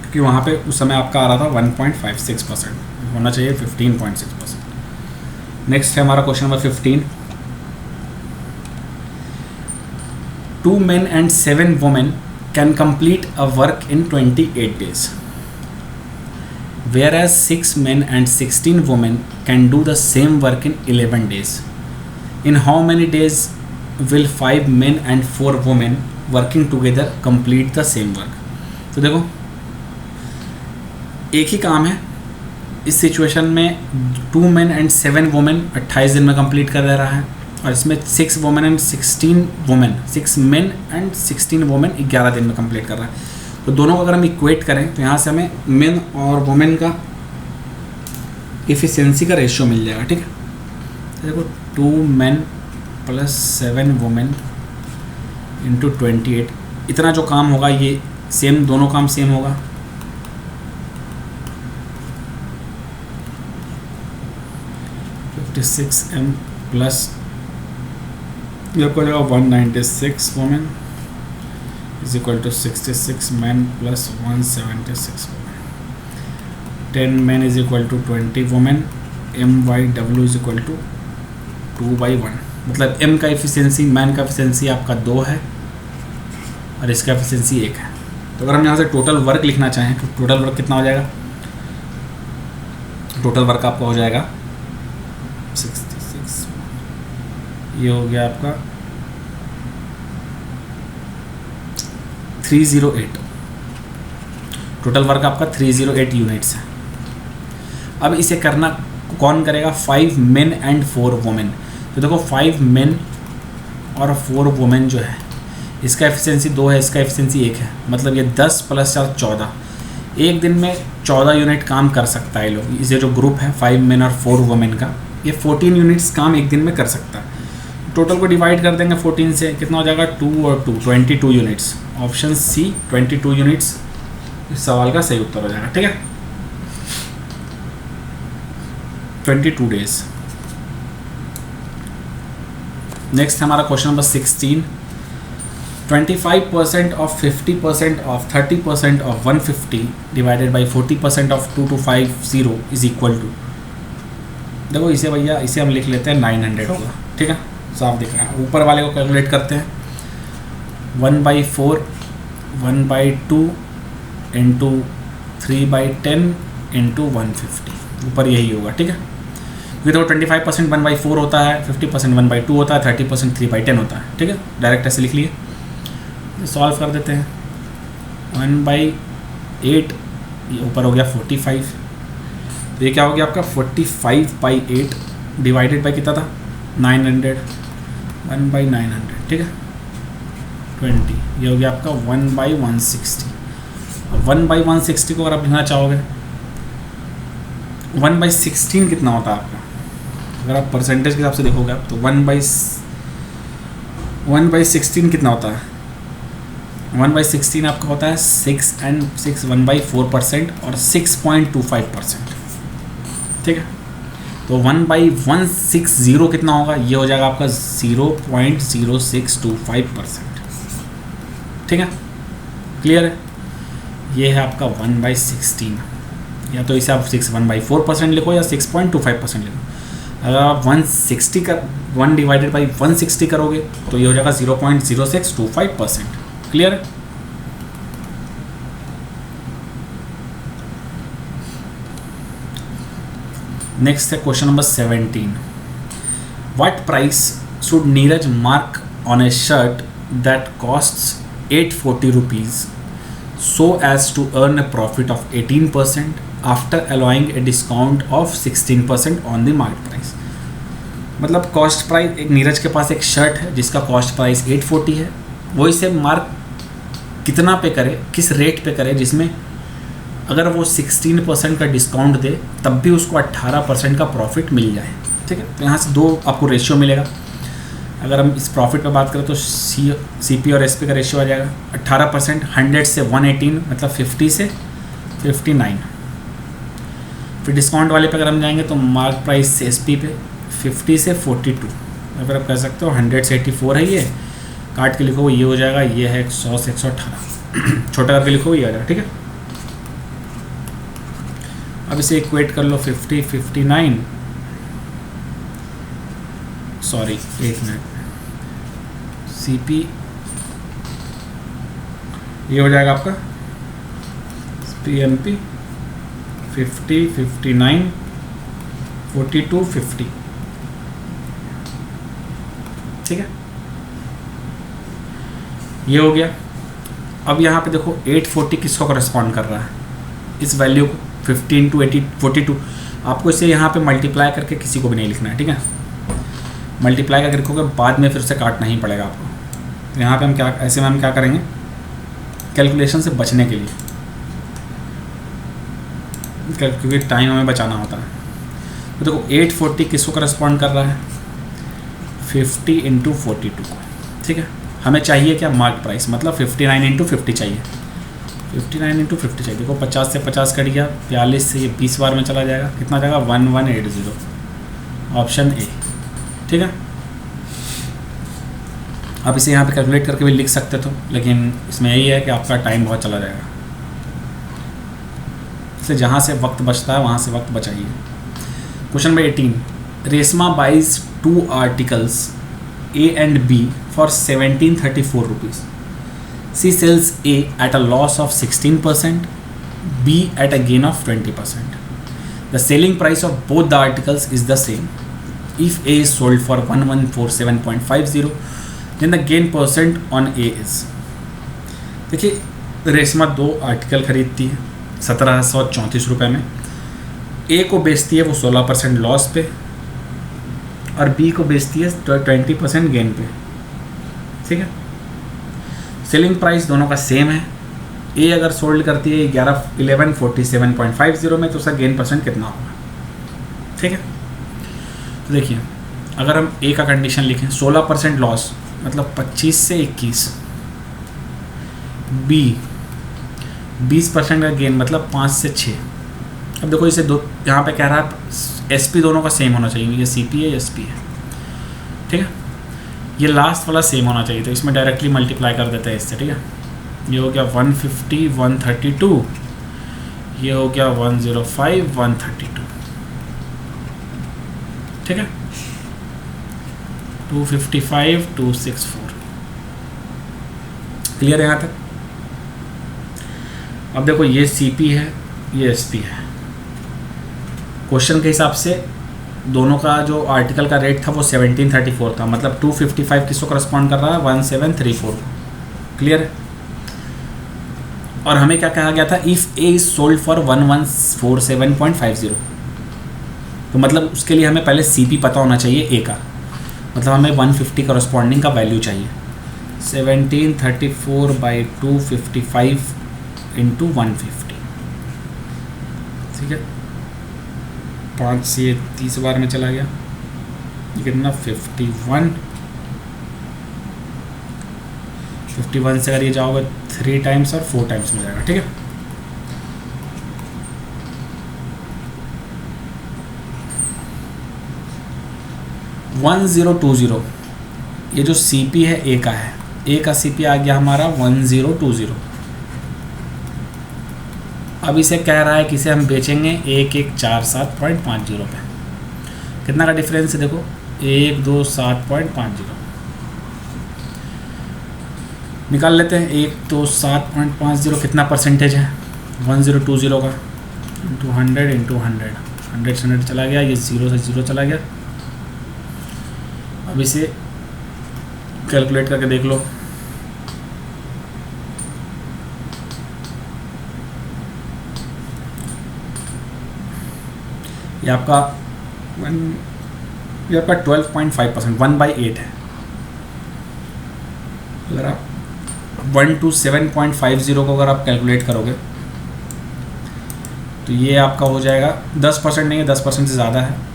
क्योंकि वहाँ पे उस समय आपका आ रहा था 1.56%, होना चाहिए 15.6%। नेक्स्ट है हमारा question number 15। 2 men and 7 women can complete a work in 28 days, whereas 6 men and 16 women can do the same work in 11 days. In how many days will 5 men and 4 women working together complete the same work? तो देखो, एक ही काम है, इस situation में 2 men and 7 women 28 दिन में complete कर दे रहा है, और इसमें 6 women and 16 women, 6 men and 16 women 11 दिन में कंप्लीट कर रहा है। तो दोनों को अगर हम इक्वेट करें तो यहाँ से हमें men और women का इफ़िशियंसी का रेशियो मिल जाएगा, ठीक है। देखो, 2 men प्लस 7 women इंटू 28, इतना जो काम होगा ये सेम, दोनों काम सेम होगा। m प्लस ये आपको जाएगा 196 women is equal to 66 men plus 176 women। 10 men is equal to 20 women। m/w is equal to 2/1, मतलब m का एफिशिएंसी, मैन का एफिशिएंसी आपका 2 है और इसका एफिशिएंसी 1 है। तो अगर हम यहाँ से टोटल वर्क लिखना चाहें तो टोटल वर्क कितना हो जाएगा? टोटल वर्क आपका हो जाएगा 66, ये हो गया आपका 308। टोटल वर्क आपका 308 यूनिट्स है। अब इसे करना कौन करेगा? 5 men and 4 women। तो देखो, 5 men और 4 women जो है, इसका एफिशिएंसी 2 है, इसका एफिशिएंसी 1 है, मतलब ये 10 + 4 14, एक दिन में 14 यूनिट काम कर सकता है लोग। इसे जो ग्रुप है 5 men और 4 women का, ये 14 यूनिट्स काम एक दिन में कर सकता है। टोटल को डिवाइड कर देंगे 14 से, कितना हो जाएगा? 2 और 2 22 यूनिट्स। ऑप्शन सी 22 यूनिट्स इस सवाल का सही उत्तर हो जाएगा, ठीक है। 22 डेज। नेक्स्ट हमारा question number 16। 25% of 50% of 30% of 150 divided by 40% of 2250 is equal to, देखो इसे भैया, इसे हम लिख लेते हैं 900 होगा, ठीक है, साफ दिख रहा है। ऊपर वाले को कैलकुलेट करते हैं, 1/4 1/2 इंटू 3/10 इंटू 150, ऊपर यही होगा, ठीक है। क्योंकि तो 25% 1/4 होता है, 50% 1/2 होता है, 30% 3/10 होता है, ठीक है। डायरेक्ट ऐसे लिख लिए, सॉल्व कर देते हैं। 1/8 ये ऊपर हो गया 45, तो ये क्या हो गया आपका 45/8 डिवाइडेड बाई कितना था 900, 1/900, ठीक है 20, ये हो गया आपका 1/160। 1/160 को अगर आप लिखना चाहोगे 1/16 कितना होता है आपका, अगर आप परसेंटेज के हिसाब से देखोगे आप तो 1/16 कितना होता है, 1/16 आपका होता है 6 and 6 1/4% और 6.25%, ठीक है। तो 1/160 कितना होगा, ये हो जाएगा आपका 0.0625%, ठीक है क्लियर है। ये है आपका 1/16, या तो इसे आप 1/4% लिखो या 6.25% लिखो। अगर आप 160 का 1/160 करोगे तो ये हो जाएगा 0.0625%, क्लियर है। नेक्स्ट है question number 17। What price should Neeraj mark on A shirt that costs 840 rupees so as to earn a profit of 18% after allowing a discount of 16% on the market price। मतलब कॉस्ट प्राइस, एक नीरज के पास एक shirt है जिसका cost price 840 है, वो इसे mark कितना पे करे, किस रेट पे करे जिसमें अगर वो 16% का डिस्काउंट दे तब भी उसको 18% का प्रॉफिट मिल जाए, ठीक है। तो यहाँ से दो आपको रेशियो मिलेगा। अगर हम इस प्रॉफिट पे बात करें तो CP और SP का रेशियो आ जाएगा 18%, 100 से 118 मतलब 50 से 59। फिर डिस्काउंट वाले पे अगर हम जाएंगे तो मार्क प्राइस से SP पे 50 से 42, अगर आप कह सकते हो 100 से 84 है, ये काट के लिखो ये हो जाएगा, ये है 100 से 118 छोटा करके लिखो ये आ जाएगा, ठीक है। अब इसे इक्वेट कर लो 50, 59, सॉरी एक मिनट, CP ये हो जाएगा आपका PMP 50, 59, 42, 50, ठीक है ये हो गया। अब यहाँ पे देखो 840 किसको करस्पॉन्ड कर रहा है, इस वैल्यू को 15 to 42। आपको इसे यहाँ पे मल्टीप्लाई करके किसी को भी नहीं लिखना है, ठीक है। मल्टीप्लाई करके लिखोगे बाद में फिर से काटना ही पड़ेगा आपको। तो यहाँ पे हम क्या, ऐसे में हम क्या करेंगे कैलकुलेशन से बचने के लिए, क्योंकि टाइम हमें बचाना होता है। तो देखो 840 किसको करस्पॉन्ड कर रहा है 50 × 42 को, ठीक है। हमें चाहिए क्या मार्क प्राइस, मतलब 59 × 50 चाहिए, 59 × 50 चाहिए। देखो 50 से 50 कट गया, 42 से ये 20 बार में चला जाएगा, कितना जाएगा 1180, ऑप्शन ए, ठीक है। आप इसे यहाँ पे कैलकुलेट करके भी लिख सकते तो, लेकिन इसमें यही है कि आपका टाइम बहुत चला जाएगा, इसलिए जहाँ से वक्त बचता है वहाँ से वक्त बचाइए। Question number 18, Reshma buys 2 articles A and B for 1734 rupees. She sells A at a loss of 16%, B at a gain of 20%. The selling price of both the articles is the same. If A is sold for 1147.50, then the gain percent on A is। देखिए Reshma 2 article खरीदती है 1734 रुपये में, A को बेचती है वो 16% loss पे और B को बेचती है 20% गेन पे, ठीक है। सेलिंग प्राइस दोनों का सेम है। A अगर सोल्ड करती है 1147.50 में तो उसका गेन परसेंट कितना होगा, ठीक है। तो देखिए अगर हम A का कंडीशन लिखें 16% लॉस मतलब 25 से 21, B 20% का गेन मतलब 5 से 6। अब देखो इसे दो यहाँ पे कह रहा है SP दोनों का सेम होना चाहिए, ये CP है, SP है, ठीक है। ये लास्ट वाला सेम होना चाहिए, तो इसमें डायरेक्टली मल्टीप्लाई कर देते हैं इससे, ठीक है। ये हो गया 150, 132, ये हो गया 105, 132, ठीक है। 255, 264, क्लियर है यहाँ तक। अब देखो ये CP है, ये SP है। क्वेश्चन के हिसाब से दोनों का जो आर्टिकल का रेट था वो 1734 था, मतलब 255 किसको करस्पॉन्ड कर रहा है 1734, क्लियर है। और हमें क्या कहा गया था, if A is sold for 1147.50, तो मतलब उसके लिए हमें पहले CP पता होना चाहिए A का, मतलब हमें 150 करस्पॉन्डिंग का वैल्यू चाहिए। 1734/255 इंटू 150, ठीक है। 5 से 30 बार में चला गया, ये कितना 51 से अगर ये जाओगे 3 टाइम्स और 4 टाइम्स में जाएगा, ठीक है। $1020, ये जो CP है A का है, A का CP आ गया हमारा 1020। अब इसे कह रहा है कि इसे हम बेचेंगे 1147.50 पे। कितना का डिफरेंस है देखो, 127.50 निकाल लेते हैं। 127.50 कितना परसेंटेज है 1020 का, इंटू 100 इंटू 100, 100 से 100 चला गया, ये 0 से 0 चला गया। अब इसे कैलकुलेट करके देख लो, ये आपका 12.5%, 1/8 है। अगर आप 127.50 को अगर आप कैलकुलेट करोगे तो ये आपका हो जाएगा 10% नहीं है, 10% से ज़्यादा है।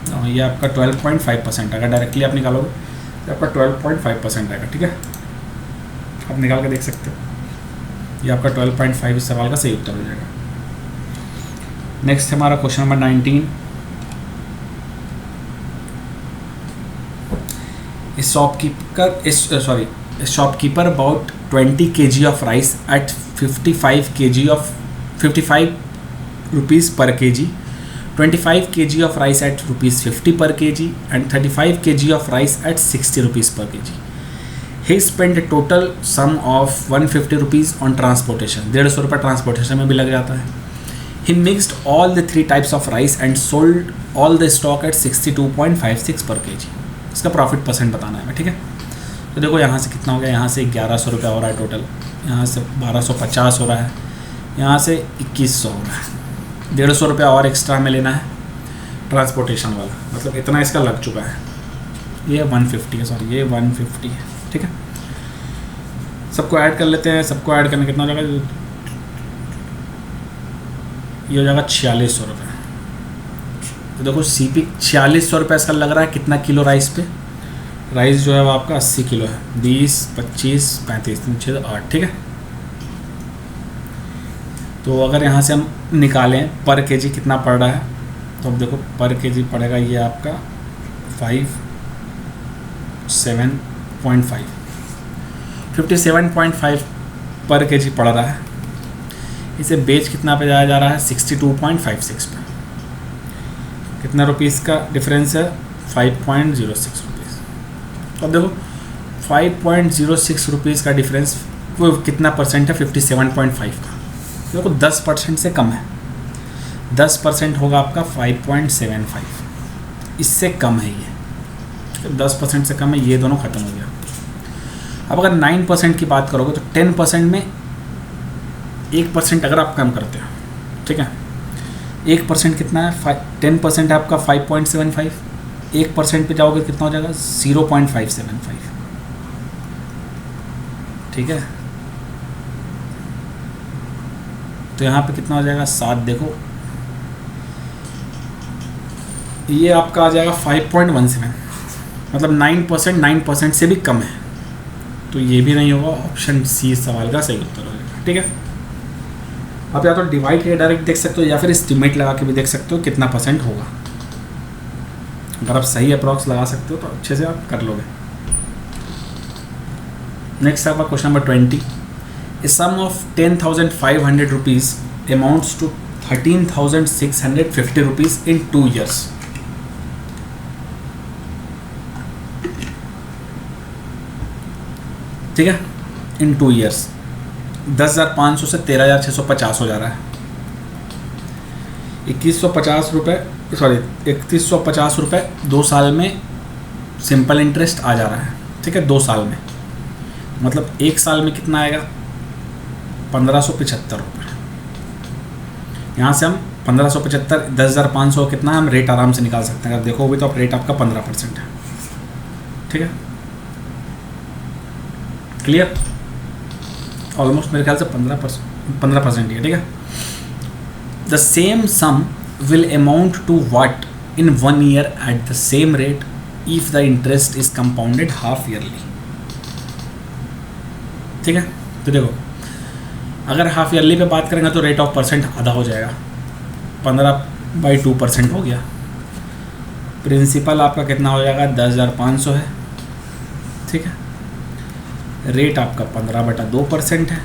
और ये आपका 12.5%, अगर डायरेक्टली आप निकालोगे तो आपका 12.5% आएगा, ठीक है। आप निकाल के देख सकते हो, ये आपका 12.5 इस सवाल का सही उत्तर हो जाएगा। नेक्स्ट हमारा question number 19। Shopkeeper about 20 kg of rice at 55 rupees per kg, 25 kg of rice at ₹50 per kg and 35 kg of rice at 60 rupees per kg. He spent a total sum of 150 rupees on transportation. 150 रुपये transportation में भी लग जाता है। He mixed all the 3 types of rice and sold all the stock at 62.56 per kg. इसका profit percent बताना है, ठीक है। तो देखो यहाँ से कितना हो गया, यहाँ से 1100 रुपया हो रहा है टोटल, यहाँ से 1250 हो रहा है, यहाँ से 2100 हो रहा है। 150 रुपया और एक्स्ट्रा में लेना है ट्रांसपोर्टेशन वाला, मतलब इतना इसका लग चुका है। ये 150 है, सॉरी ये 150 है, ठीक है। सबको ऐड कर लेते हैं, सबको ऐड करने कितना हो जाएगा, ये हो जाएगा 4600 रुपये। तो देखो CP 4600 रुपये इसका लग रहा है कितना किलो राइस पे। राइस जो है वो आपका 80 किलो है, 20, 25, 35, 3, 6, 8, ठीक है। तो अगर यहाँ से हम निकालें पर केजी कितना पड़ रहा है, तो अब देखो पर केजी पड़ेगा ये आपका 57.5 पर केजी पड़ रहा है। इसे बेच कितना पे जाया जा रहा है, 62.56 पे। कितना रुपीस का डिफरेंस है, 5.06 रुपीज़। अब देखो 5.06 रुपीज़ का डिफरेंस वो कितना परसेंट है, 57.5 का। देखो 10% से कम है, 10% होगा आपका 5.75, इससे कम है ये, 10% से कम है, ये दोनों ख़त्म हो गया। अब अगर 9% की बात करोगे तो 10% में 1% अगर आप कम करते हो, ठीक है, 1% कितना है, 10% आपका 5.75, 1% पे जाओगे कितना हो जाएगा 0.575, ठीक है। तो यहाँ पे कितना हो जाएगा 7, देखो ये आपका आ जाएगा 5.17, मतलब 9% से भी कम है। तो ये भी नहीं होगा, ऑप्शन सी सवाल का सही उत्तर हो जाएगा, ठीक है। आप या तो डिवाइड करके डायरेक्ट देख सकते हो या फिर एस्टिमेट लगा के भी देख सकते हो कितना परसेंट होगा। अगर आप सही अप्रॉक्स लगा सकते हो तो अच्छे से आप कर लोगे। नेक्स्ट आपका question number 20। A sum of 10,500 rupees amounts to 13,650 rupees in 2 years. ठीक है, इन 2 years 10,500 से 13,650 हो जा रहा है। 3150 रुपये 2 साल में सिंपल इंटरेस्ट आ जा रहा है, ठीक है, 2 साल में। मतलब 1 साल में कितना आएगा, 1575 रुपये। यहाँ से हम 1575 10,500 कितना है, हम रेट आराम से निकाल सकते हैं। अगर देखोगे तो आप रेट आपका 15% है। ठीक है, क्लियर, ऑलमोस्ट मेरे ख्याल से 15% ही है। ठीक है, the same sum will amount to what in 1 year at the same rate if the interest is compounded half yearly. ठीक है, तो देखो अगर हाफ ईयरली पे बात करेंगे तो रेट ऑफ परसेंट आधा हो जाएगा, 15/2% हो गया। प्रिंसिपल आपका कितना हो जाएगा, 10,500 है। ठीक है, रेट आपका 15/2% है।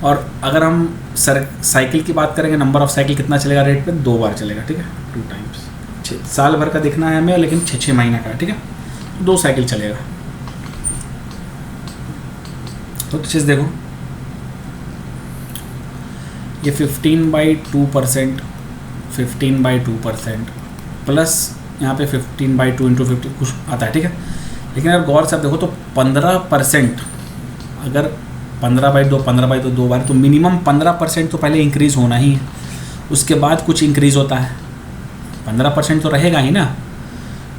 और अगर हम साइकिल की बात करेंगे, नंबर ऑफ साइकिल कितना चलेगा रेट पे, 2 बार चलेगा। ठीक है, 2 टाइम्स। साल भर का देखना है हमें, लेकिन 6 महीना का। ठीक है, 2 साइकिल चलेगा। तो चीज़ देखो, ये 15/2% 15/2% प्लस यहाँ पे 15/2 × 50 कुछ आता है। ठीक है, लेकिन अगर गौर से आप देखो तो 15%, अगर 15/2 2 बार, तो मिनिमम 15% तो पहले इंक्रीज़ होना ही है, उसके बाद कुछ इंक्रीज़ होता है। 15% तो रहेगा ही ना।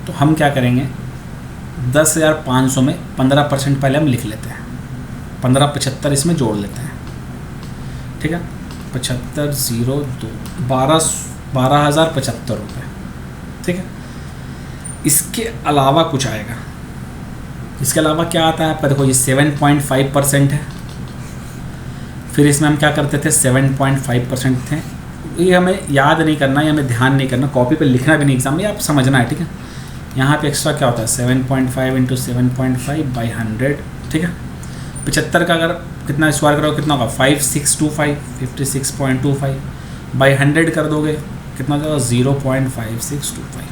तो हम क्या करेंगे, 10,500 में 15% पहले हम लिख लेते हैं, 1575 इसमें जोड़ लेते हैं। ठीक है, 7502 12,075 रुपये। ठीक है, इसके अलावा कुछ आएगा। इसके अलावा क्या आता है आपका, देखो ये 7.5% है। फिर इसमें हम क्या करते थे, 7.5% थे। ये हमें याद नहीं करना, ये हमें ध्यान नहीं करना, कॉपी पे लिखना भी नहीं एग्जाम में, आप समझना है। ठीक है, यहाँ पे एक्स्ट्रा क्या होता है, 7.5 × 7.5/100। ठीक है, 75 का अगर कितना स्क्वायर करोगे कितना होगा, 5625 56.25/100 कर दोगे कितना होगा, 0.5625।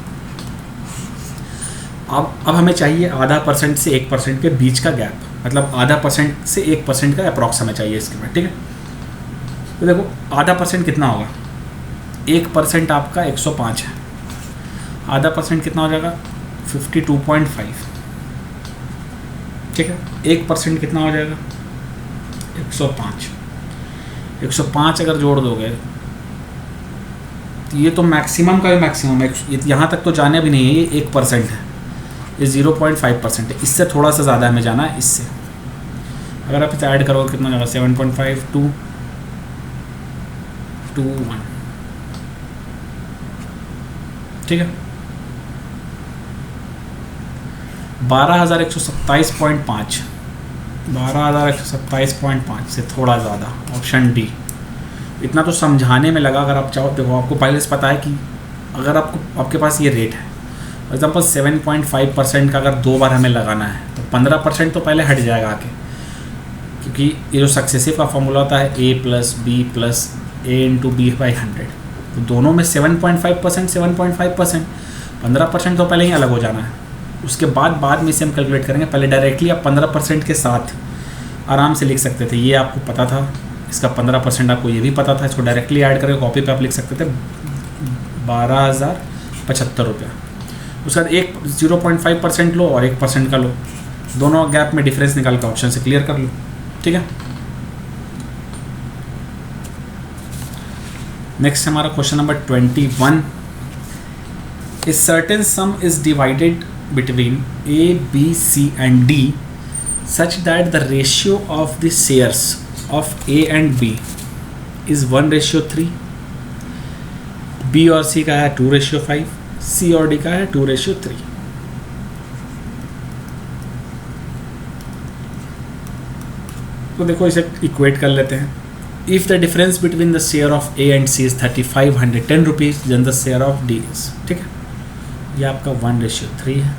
अब हमें चाहिए आधा % से 1% के बीच का गैप, मतलब आधा % से 1% का अप्रॉक्स हमें चाहिए इसके बाद। ठीक है, तो देखो आधा % कितना होगा, 1% आपका 105 है, आधा % कितना हो जाएगा 52.5। ठीक है, 1% कितना हो जाएगा 105। 105 अगर जोड़ दोगे तो ये तो मैक्सिमम का भी मैक्सिमम है, यहाँ तक तो जाने भी नहीं है, ये 1% है, ये 0.5% है, इससे थोड़ा सा ज़्यादा हमें जाना है। इससे अगर आप इसे ऐड करोगे कितना जाएगा, 7.5 2 2 1। ठीक है, 12,127.5 12,127.5 से थोड़ा ज़्यादा, ऑप्शन डी। इतना तो समझाने में लगा। अगर आप चाहो, देखो आपको पहले से पता है कि अगर आपके पास ये रेट है, फॉर एग्जाम्पल 7.5% का अगर 2 बार हमें लगाना है तो 15% तो पहले हट जाएगा आके, क्योंकि ये जो सक्सेसिव का फॉर्मूला होता है A + B + A × B/100, तो दोनों में 7.5% 7.5%, 15% तो पहले ही अलग हो जाना है। उसके बाद में इसे हम कैलकुलेट करेंगे। पहले डायरेक्टली आप 15% के साथ आराम से लिख सकते थे, ये आपको पता था, इसका 15% आपको ये भी पता था, इसको डायरेक्टली ऐड करके कॉपी पे आप लिख सकते थे 12,075 रुपया। उसके बाद 0.5% लो और 1% का लो, दोनों गैप में डिफरेंस निकाल के ऑप्शन से क्लियर कर लो। ठीक है, नेक्स्ट हमारा question number 21। A certain some is divided between A, B, C and D such that the ratio of the shares of A and B is 1:3, B और C का है 2:5, C और D का है 2:3। तो देखो इसे इक्वेट कर लेते हैं। If the difference between the share of A and C is 3,510 rupees, then the share of D is, ठीक है, ये आपका 1:3 है।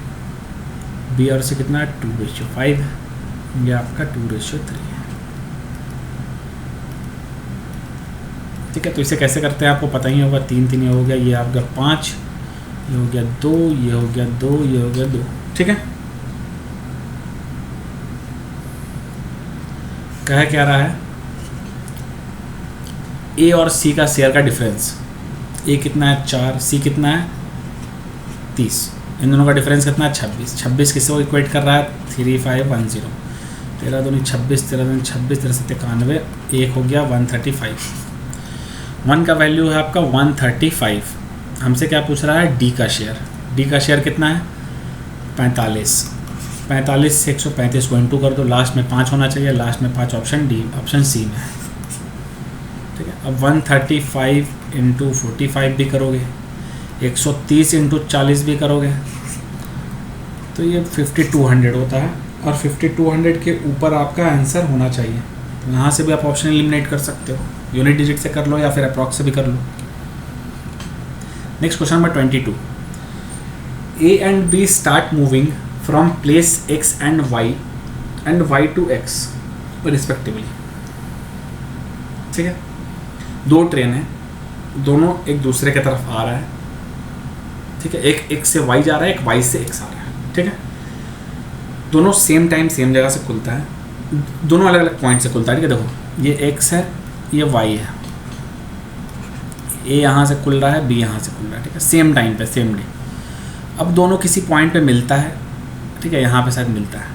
B और C कितना है 2:5 है, ये आपका 2:3 है। ठीक है, तो इसे कैसे करते हैं आपको पता ही होगा, 3 3 ये हो गया, ये आपका 5, ये हो गया 2, ये हो गया 2, ये हो गया 2। ठीक है, कह क्या रहा है, A और C का शेयर का डिफरेंस, A कितना है 4, C कितना है 30, इन दोनों का डिफरेंस कितना है 26। 26 किससे वो इक्वेट कर रहा है 3510, 13 दूनी 26, 13 दूनी 26, 13 से 91, 1 हो गया 135। 1 का वैल्यू है आपका 135। हमसे क्या पूछ रहा है, डी का शेयर। डी का शेयर कितना है, 45। 45 से 135 को इंटू कर दो, लास्ट में 5 होना चाहिए, लास्ट में 5 ऑप्शन डी, ऑप्शन सी में है। ठीक है, अब 135 इंटू 45 भी करोगे, 130 इंटू 40 भी करोगे, तो ये 5200 होता है। और 5200 के ऊपर आपका आंसर होना चाहिए। तो यहाँ से भी आप ऑप्शन एलिमिनेट कर सकते हो, यूनिट डिजिट से कर लो या फिर अप्रॉक्स से भी कर लो। Next question number 22। A and B start moving from place X and Y to X respectively. ठीक है, 2 ट्रेन है, दोनों एक दूसरे की तरफ आ रहा है। ठीक है, एक एक्स से वाई जा रहा है, एक वाई से एक्स आ रहा है। ठीक है, दोनों सेम टाइम सेम जगह से खुलता है, दोनों अलग अलग पॉइंट से खुलता है। ठीक है, देखो ये एक्स है, ये वाई है, ए यहाँ से खुल रहा है, बी यहाँ से खुल रहा है। ठीक है, सेम टाइम पे, सेम डे। अब दोनों किसी पॉइंट पे मिलता है। ठीक है, यहाँ पे शायद मिलता है।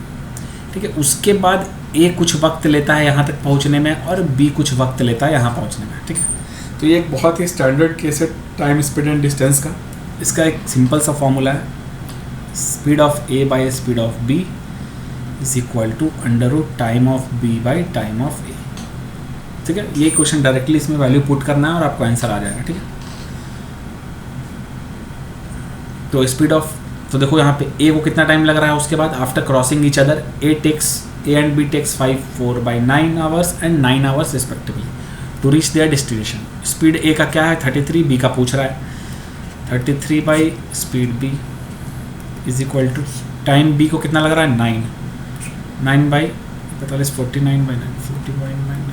ठीक है, उसके बाद ए कुछ वक्त लेता है यहाँ तक पहुँचने में और बी कुछ वक्त लेता है यहाँ पहुँचने में। ठीक है, तो ये एक बहुत ही स्टैंडर्ड केस है टाइम, स्पीड एंड डिस्टेंस का। इसका एक सिंपल सा फॉर्मूला है, speed of A by speed of B is equal to under root time of B by time of A. ठीक है, ये क्वेश्चन डायरेक्टली इसमें वैल्यू पुट करना है और आपको आंसर आ जाएगा। ठीक है, तो स्पीड ऑफ, तो देखो यहाँ पे ए को कितना टाइम लग रहा है, उसके बाद after crossing each other A and B takes 5, 4 by 9 hours and 9 hours respectively to reach their destination. Speed A का क्या है 33, बी का पूछ रहा है 33 by speed B is equal to time B को कितना लग रहा है 9 बाई 45, 49 बाई 9, 40 बाई 9।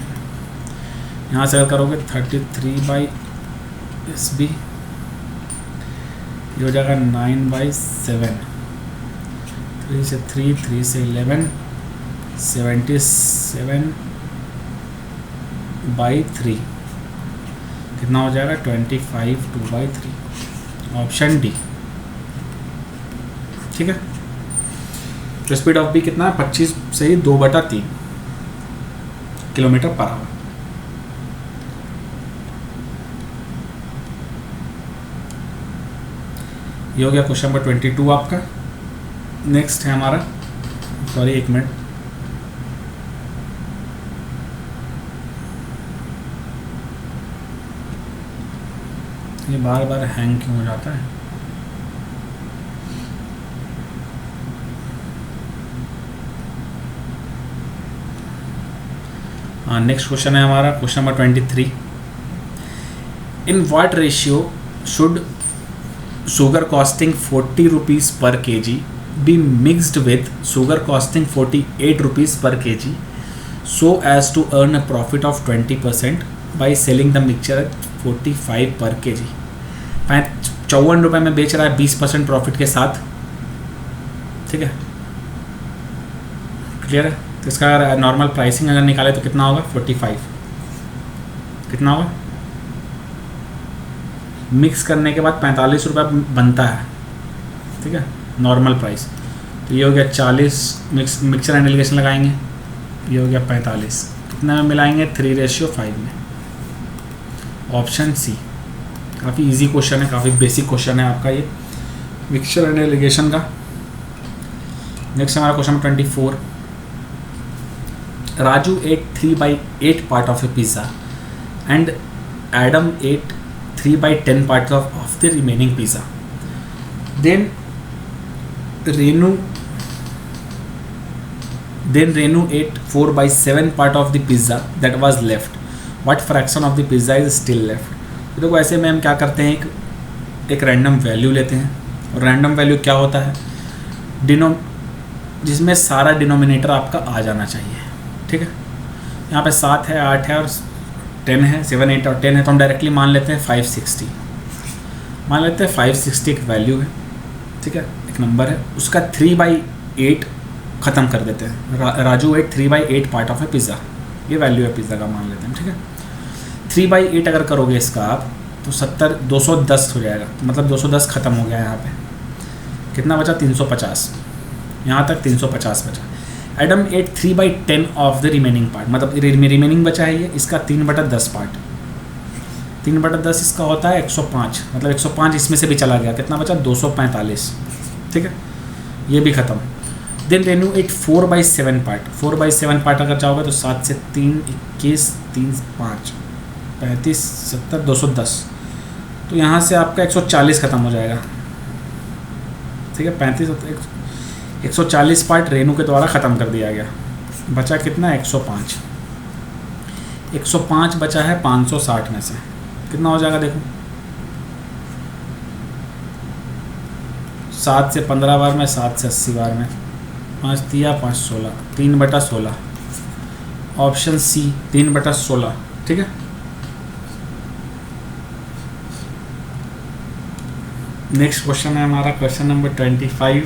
यहाँ से अगर करोगे 33 बाई एस बी, ये हो जाएगा 9 बाई 7, 3 से 3, 3 से 11, 77 बाई 3, कितना हो जाएगा 25 2 बाई 3, ऑप्शन डी। ठीक है, तो स्पीड ऑफ बी कितना है 25 से ही 2/3 किलोमीटर पर आवर। ये हो गया क्वेश्चन नंबर 22 आपका। नेक्स्ट है हमारा, सॉरी 1 मिनट, ये बार बार हैंग क्यों हो जाता है। हाँ, नेक्स्ट क्वेश्चन है हमारा question number 23। In what ratio should sugar costing 40 rupees per kg be mixed with sugar costing 48 rupees per kg so as to earn a profit of 20% by selling the mixture at 45 per kg। 54 रुपये में बेच रहा है 20% profit के साथ। ठीक है, clear है। तो इसका नॉर्मल प्राइसिंग अगर निकाले तो कितना होगा 45, कितना होगा मिक्स करने के बाद 45 रुपये बनता है। ठीक है, नॉर्मल प्राइस। तो ये हो गया 40, मिक्सचर एंड एलिगेशन लगाएंगे, ये हो गया 45, कितने में मिलाएंगे 3:5 में, ऑप्शन सी। काफ़ी इजी क्वेश्चन है, काफ़ी बेसिक क्वेश्चन है आपका ये मिक्सचर एंड एलिगेशन का। नेक्स्ट हमारा question 24। Raju ate 3/8 part of a pizza and Adam ate 3/10 parts of the remaining pizza. Then Renu ate 4/7 part of the pizza that was left. What fraction of the pizza is still left? तो देखो ऐसे में हम क्या करते हैं, एक random value लेते हैं। और रैंडम वैल्यू क्या होता है, जिसमें सारा डिनोमिनेटर आपका आ जाना चाहिए। ठीक है, यहाँ पे 7 है, 8 है और 10 है, 7, 8 और 10 है, तो हम डायरेक्टली मान लेते हैं 560। मान लेते हैं 560 एक वैल्यू है। ठीक है, एक नंबर है, उसका 3/8 ख़त्म कर देते हैं। Raju ate 3/8 part of a pizza, ये वैल्यू है पिज़्ज़ा का, मान लेते हैं। ठीक है, 3/8 अगर करोगे इसका आप तो 210 हो जाएगा, मतलब 210 ख़त्म हो गया। यहाँ पे कितना बचा 350, यहाँ तक 350 बचा। Adam ate 3/10 of the remaining part, मतलब रिमेनिंग बचा है ये, इसका 3/10 पार्ट। 3/10 इसका होता है 105, मतलब 105 इसमें से भी चला गया, कितना बचा 245, ठीक है, ये भी ख़त्म। Then renew it 4/7 part, 4/7 part अगर चाहोगे तो 7 से 3 21 3 5 35 70 210, तो यहाँ से आपका 140 ख़त्म हो जाएगा, ठीक है। 35 140 पार्ट रेनू के द्वारा ख़त्म कर दिया गया, बचा कितना 105, 105 बचा है 560 में से, कितना हो जाएगा देखो, 7 से 15 बार में, 7 से 80 बार में, 5 दिया 5 16, 3/16, ऑप्शन सी 3/16, ठीक है। नेक्स्ट क्वेश्चन है हमारा question number 25।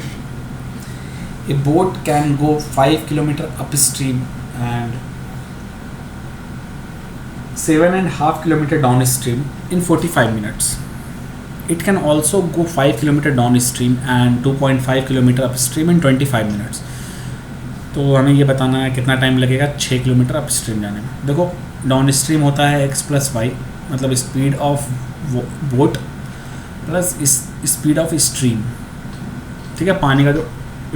A boat can go 5 kilometre up stream and 7.5 kilometre down stream in 45 minutes. It can also go 5 kilometre down stream and 2.5 kilometre up stream in 25 minutes. तो हमें ये बताना है कितना टाइम लगेगा 6 kilometre up stream जाने में। देखो डाउन स्ट्रीम होता है x + y, मतलब speed of boat plus speed of stream, ठीक है, पानी का जो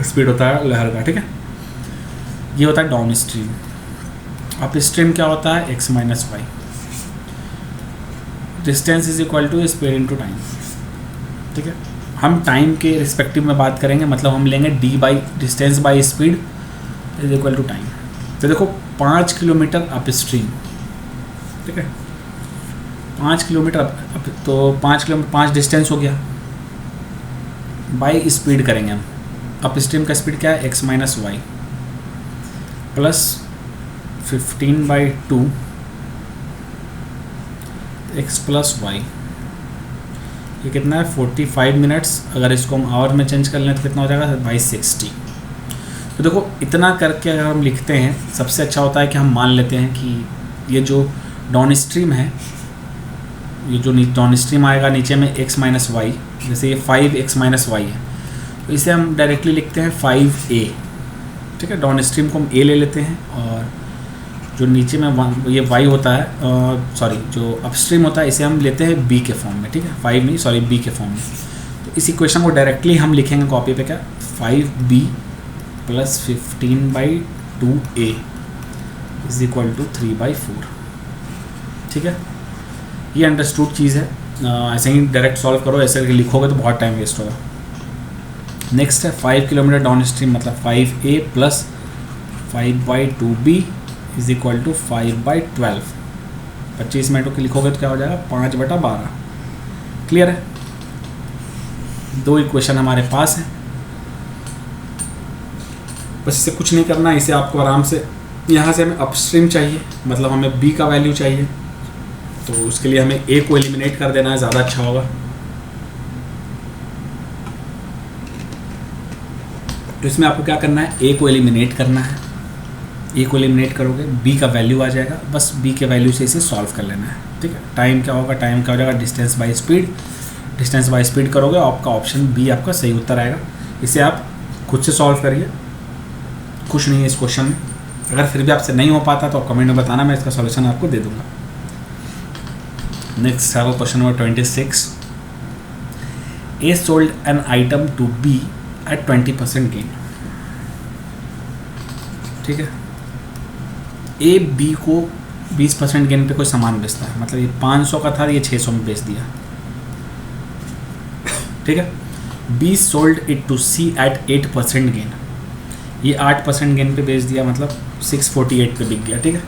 स्पीड होता है लहर का, ठीक है, ये होता है डाउन स्ट्रीम। अप स्ट्रीम क्या होता है x - y, distance is equal to speed into time, ठीक है। हम टाइम के रिस्पेक्टिव में बात करेंगे, मतलब हम लेंगे distance by speed is equal to time. तो देखो 5 किलोमीटर अप स्ट्रीम, ठीक है, 5 किलोमीटर अप, तो 5 किलोमीटर 5 डिस्टेंस हो गया, बाई स्पीड करेंगे हम। अप स्ट्रीम का स्पीड क्या है x - y plus 15/2 x + y, ये कितना है 45 मिनट्स। अगर इसको हम आवर में चेंज कर लें तो कितना हो जाएगा बाई 60। तो देखो इतना करके अगर हम लिखते हैं, सबसे अच्छा होता है कि हम मान लेते हैं कि ये जो डाउन स्ट्रीम है, ये जो डाउन स्ट्रीम आएगा नीचे में x - y, जैसे ये 5x - y है, तो इसे हम डायरेक्टली लिखते हैं 5a, ठीक है। डाउन स्ट्रीम को हम a ले लेते हैं, और जो नीचे में ये y होता है, सॉरी जो अपस्ट्रीम होता है, इसे हम लेते हैं b के फॉर्म में, ठीक है, 5 नहीं सॉरी b के फॉर्म में। तो इस इक्वेशन को डायरेक्टली हम लिखेंगे कॉपी पे, क्या 5b + 15/2a is equal to 3/4, ठीक है। ये अंडरस्टूड चीज़ है, ऐसे ही डायरेक्ट सॉल्व करो, ऐसे करके लिखोगे तो बहुत टाइम वेस्ट होगा। नेक्स्ट है 5 किलोमीटर डाउन स्ट्रीम, मतलब 5a + 5/2b is equal to 5/12। 25 मिनटों के लिखोगे तो क्या हो जाएगा 5/12। क्लियर है, 2 इक्वेशन हमारे पास है, बस इसे कुछ नहीं करना, इसे आपको आराम से, यहाँ से हमें अपस्ट्रीम चाहिए, मतलब हमें b का वैल्यू चाहिए, तो उसके लिए हमें a को एलिमिनेट कर देना है, ज़्यादा अच्छा होगा। तो इसमें आपको क्या करना है, a को एलिमिनेट करना है, a को एलिमिनेट करोगे b का वैल्यू आ जाएगा, बस b के वैल्यू से इसे सॉल्व कर लेना है, ठीक है। टाइम क्या होगा, टाइम क्या हो जाएगा distance by speed, distance by speed करोगे, आपका ऑप्शन b आपका सही उत्तर आएगा। इसे आप खुद से सॉल्व करिए, कुछ नहीं है इस क्वेश्चन में। अगर फिर भी आपसे नहीं हो पाता तो आप कमेंट में बताना, मैं इसका सॉल्यूशन आपको दे दूंगा। नेक्स्ट है question number 26। A sold an item to B at 20% gain, ठीक है। A B को 20% गेन पे कोई सामान बेचता है, मतलब ये 500 का था, ये 600 में बेच दिया, ठीक है। B sold it to C at 8% gain, ये 8% गेन पे बेच दिया, मतलब 648 पे बिक गया, ठीक है।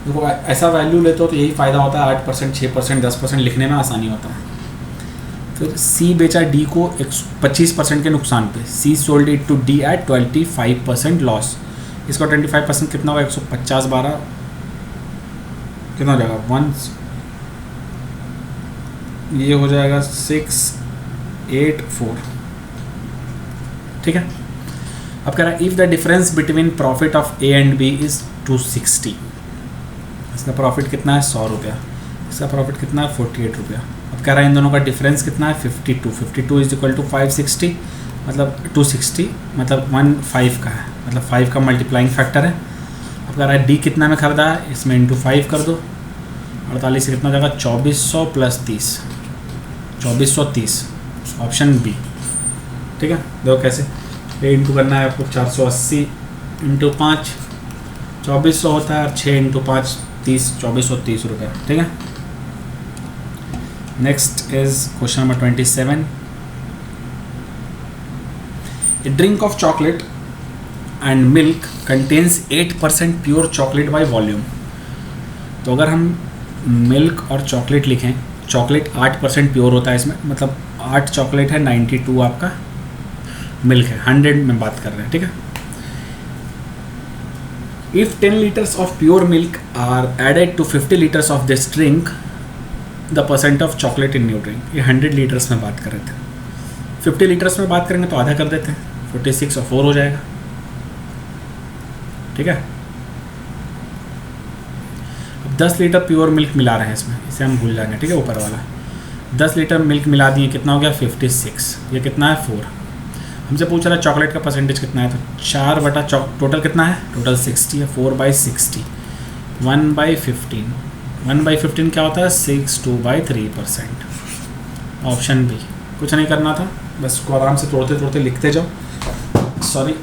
देखो ऐसा वैल्यू लेते हो तो यही फ़ायदा होता है, 8%, 6%, 10% लिखने में आसानी होता है। फिर C बेचा D को 25% के नुकसान पे, C sold it to D at 25% loss. इसका 25% कितना होगा 150 12 कितना हो जाएगा 1, ये हो जाएगा 684, ठीक है। अब कह रहा है if the difference between profit of A and B is 260, इसका प्रॉफिट कितना है 100 रुपया, इसका प्रॉफिट कितना है 48 रुपया। अब कह रहा है इन दोनों का डिफरेंस कितना है 52 इज इक्वल टू 560, मतलब 260, मतलब 15 का है, मतलब 5 का मल्टीप्लाइंग फैक्टर है। अब कह रहा है डी कितना में खरीदा है, इसमें इंटू 5 कर दो, 48 से कितना हो जाएगा 2400 प्लस 30, 2430 ऑप्शन बी। ठीक है, देखो कैसे ये इंटू करना है आपको, 480 इंटू 5 2400 होता है, और 6 इंटू 5 30, 2430 रुपये। ठीक है, next is question number 27। A drink of chocolate and milk contains 8% pure chocolate by volume. तो अगर हम मिल्क और चॉकलेट लिखें, चॉकलेट 8% प्योर होता है इसमें, मतलब 8 चॉकलेट है, 92 आपका मिल्क है, 100 में बात कर रहे हैं। ठीक है, if 10 litres of pure milk are added to 50 litres of this drink, the percent of chocolate in new drink. ये 100 लीटर्स में बात कर रहे थे, 50 लीटर्स में बात करेंगे तो आधा कर देते हैं, 46 और 4 हो जाएगा। ठीक है, अब 10 लीटर प्योर मिल्क मिला रहे हैं इसमें, इसे हम भूल जाएंगे। ठीक है, ऊपर वाला 10 लीटर मिल्क मिला दिए, कितना हो गया 56, ये कितना है 4। हमसे पूछ रहा है चॉकलेट का परसेंटेज कितना है, तो 4 बटा टोटल कितना है, टोटल 60 है, 4/60, 1/15, 1/15 क्या होता है 62/3%, ऑप्शन बी। कुछ नहीं करना था, बस उसको आराम से तोड़ते तोड़ते लिखते जाओ, सॉरी,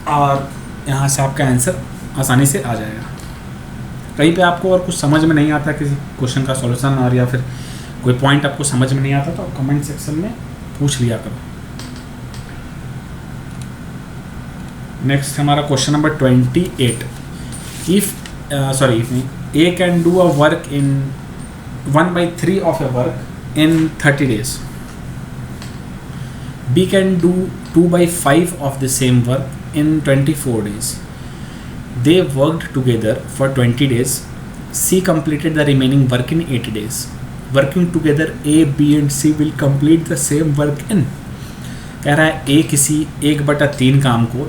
और यहाँ से आपका आंसर आसानी से आ जाएगा। कहीं पे आपको और कुछ समझ में नहीं आता किसी क्वेश्चन का सॉल्यूशन, और या फिर कोई पॉइंट आपको समझ में नहीं आता, तो कमेंट सेक्शन में पूछ लिया करो। नेक्स्ट हमारा question number 28। If A can do a work in 1/3 of A work in 30 days, B can do 2/5 of the same work in 24 days. They worked together for 20 days. C completed the remaining work in 80 days. Working together, A, B and C will complete the same work in, कह रहा है A किसी 1/3 काम को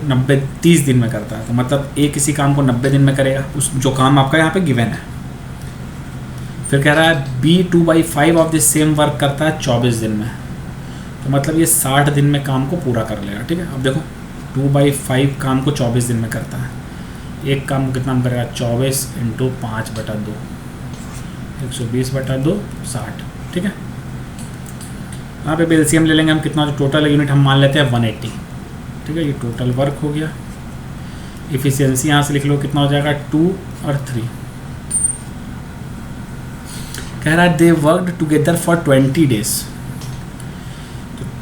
30 दिन में करता है, तो मतलब A किसी काम को 90 दिन में करेगा, उस जो काम आपका यहाँ पे गिवन है। फिर कह रहा है B 2/5 of the same work करता है 24 दिन में, तो मतलब ये 60 दिन में काम को पूरा कर लेगा। ठीक है, अब देखो 2/5 काम को 24 दिन में करता है, एक काम को कितना करेगा 24 × 5/2, 120/2 60। ठीक है, यहाँ पे एलसीएम ले लेंगे हम, कितना जो टोटल यूनिट हम मान लेते हैं 180। ठीक है, ये टोटल वर्क हो गया। इफिशियंसी यहाँ से लिख लो, कितना हो जाएगा 2 और 3। कह रहा है they worked together for 20 days,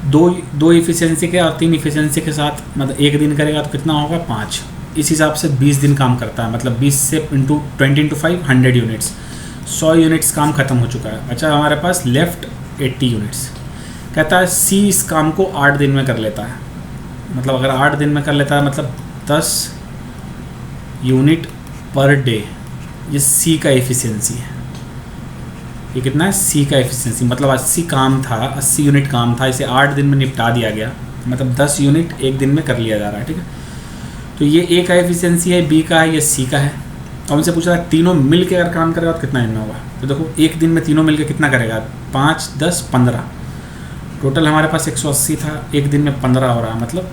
दो इफिशियंसी के और 3 इफिशियंसी के साथ, मतलब एक दिन करेगा तो कितना होगा 5। इस हिसाब से 20 दिन काम करता है, मतलब 20 से 20 × 5 100 यूनिट्स, 100 यूनिट्स काम खत्म हो चुका है। अच्छा, हमारे पास लेफ्ट 80 यूनिट्स। कहता है सी इस काम को 8 दिन में कर लेता है, मतलब अगर 8 दिन में कर लेता है मतलब 10 यूनिट पर डे, ये सी का एफिशिएंसी है। ये कितना है सी का एफिशिएंसी, मतलब 80 काम था, 80 यूनिट काम था, इसे 8 दिन में निपटा दिया गया, मतलब 10 यूनिट एक दिन में कर लिया जा रहा है। ठीक है, तो ये ए का एफिशिएंसी है, बी का है, ये सी का है। और उनसे पूछा है तीनों मिल के अगर काम करेगा तो कितना दिन में होगा, तो देखो एक दिन में तीनों मिल के कितना करेगा 5, 10, 15, टोटल हमारे पास 180 था, एक दिन में 15 हो रहा है, मतलब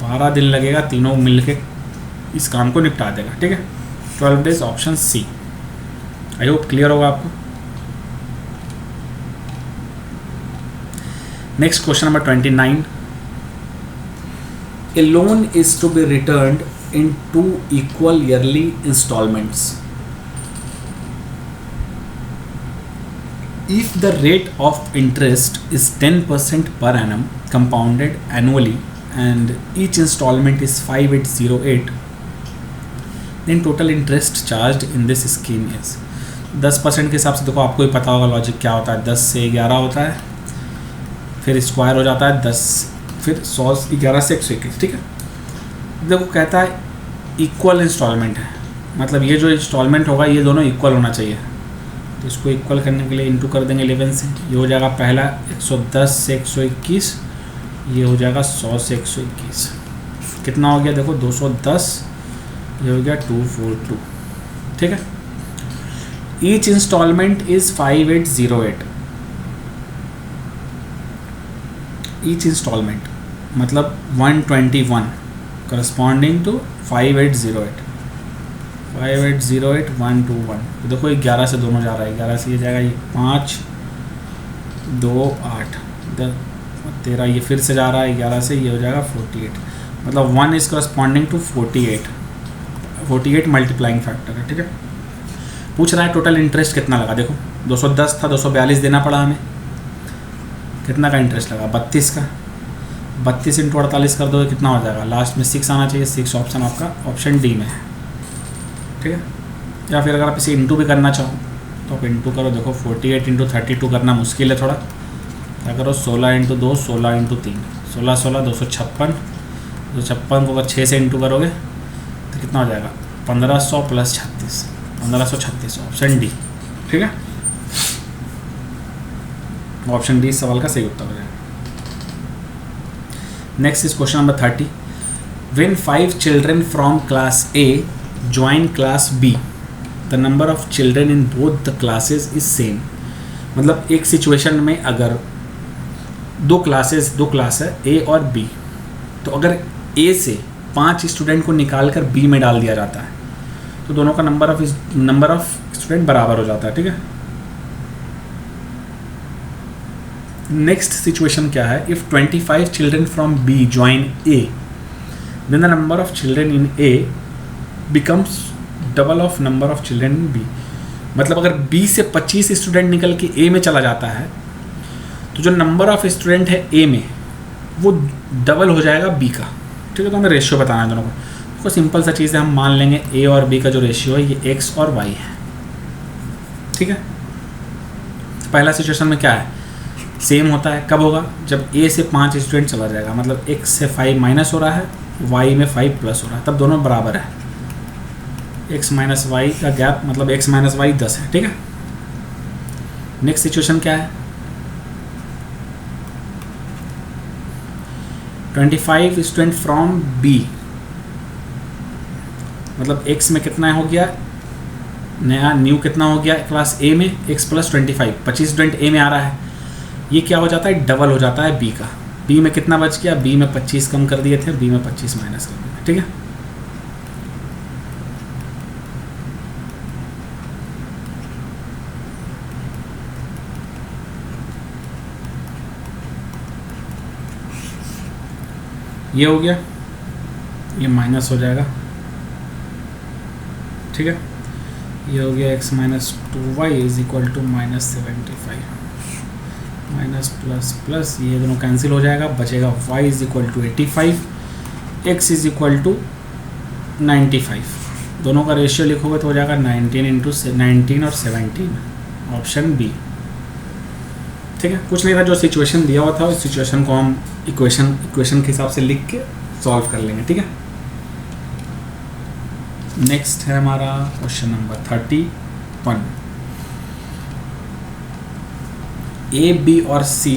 12 दिन लगेगा, तीनों मिल के इस काम को निपटा देगा। ठीक है, 12 days, option C. I hope clear होगा आपको। Next question number 29। A loan is to be returned in 2 equal yearly installments. If the rate of interest is 10% per annum compounded annually and each installment is 5808, then total interest charged in this scheme is 10% के हिसाब से देखो आपको ही पता होगा logic क्या होता है, 10 से 11 होता है, फिर स्क्वायर हो जाता है 10, फिर 100 11 से 121। ठीक है, देखो कहता है इक्वल इंस्टॉलमेंट है, मतलब ये जो इंस्टॉलमेंट होगा ये दोनों इक्वल होना चाहिए, तो इसको इक्वल करने के लिए इंटू कर देंगे 11 से। ये हो जाएगा पहला 110 से 121, ये हो जाएगा 100 से 121, कितना हो गया देखो 210, ये हो गया 242। ठीक है, each instalment is 5808, each instalment मतलब 121 करस्पॉन्डिंग टू 5808, 5808 121। तो देखो ये 11 से दोनों जा रहा है, 11 से ये जाएगा, ये 5 2 8 13, ये फिर से जा रहा है 11 से, ये हो जाएगा 48। मतलब 1 is corresponding to 48 multiplying factor है, ठीक है। पूछ रहा है टोटल इंटरेस्ट कितना लगा, देखो 210 था, 242 देना पड़ा हमें, कितना का इंटरेस्ट लगा, 32 का। 32 इंटू 48 कर दो, कितना हो जाएगा, लास्ट में 6 आना चाहिए, 6 ऑप्शन आपका ऑप्शन डी में है, ठीक है। या फिर अगर आप इसे इंटू भी करना चाहो तो आप इंटू करो, देखो 48 इंटू 32 करना मुश्किल है थोड़ा, क्या करो 16 इंटू 2 16 इंटू 3 16 16 256 256 को अगर 6 से इंटू करोगे तो कितना हो जाएगा, 1500 प्लस 36 1536, ऑप्शन डी, ठीक है। ऑप्शन डी इस सवाल का सही उत्तर हो जाएगा। Next is question number 30। When 5 children from class A join class B, the number of children in both the classes is same. मतलब एक सिचुएशन में अगर दो क्लास है ए और बी, तो अगर ए से 5 स्टूडेंट को निकाल कर बी में डाल दिया जाता है तो दोनों का नंबर ऑफ स्टूडेंट बराबर हो जाता है, ठीक है। नेक्स्ट सिचुएशन क्या है, if 25 children from B join A, then the number of children in A becomes double of number of children in B. मतलब अगर बी से 25 स्टूडेंट निकल के ए में चला जाता है तो जो नंबर ऑफ स्टूडेंट है ए में वो डबल हो जाएगा बी का, ठीक है। तो हमें रेशियो बताना है दोनों को, तो सिंपल सा चीज़ है, हम मान लेंगे ए और बी का जो रेशियो है ये एक्स और वाई है, ठीक है। तो पहला सिचुएशन में क्या है, सेम होता है, कब होगा, जब ए से 5 स्टूडेंट चला जाएगा, मतलब एक्स से 5 माइनस हो रहा है, वाई में 5 प्लस हो रहा है, तब दोनों बराबर है। एक्स माइनस वाई का गैप मतलब एक्स माइनस वाई 10 है, ठीक है। नेक्स्ट सिचुएशन क्या है, 25 स्टूडेंट फ्रॉम बी, मतलब एक्स में कितना हो गया, नया न्यू कितना हो गया क्लास ए में, एक्स प्लस 25 स्टूडेंट ए में आ रहा है, ये क्या हो जाता है, डबल हो जाता है बी का। बी में कितना बच गया, बी में 25 कम कर दिए थे, बी में 25 माइनस कर दिए, ठीक है। ये हो गया, ये माइनस हो जाएगा, ठीक है। ये हो गया X minus 2y is equal to -75 minus plus plus, ये दोनों कैंसिल हो जाएगा, बचेगा y is equal to 85, x is equal to 95। दोनों का रेशियो लिखोगे तो हो जाएगा 19 इंटू 19 और 17, ऑप्शन बी, ठीक है। कुछ नहीं था, जो सिचुएशन दिया हुआ था उस सिचुएशन को हम इक्वेशन के हिसाब से लिख के सॉल्व कर लेंगे, ठीक है। नेक्स्ट है हमारा क्वेश्चन नंबर 31। ए बी और सी,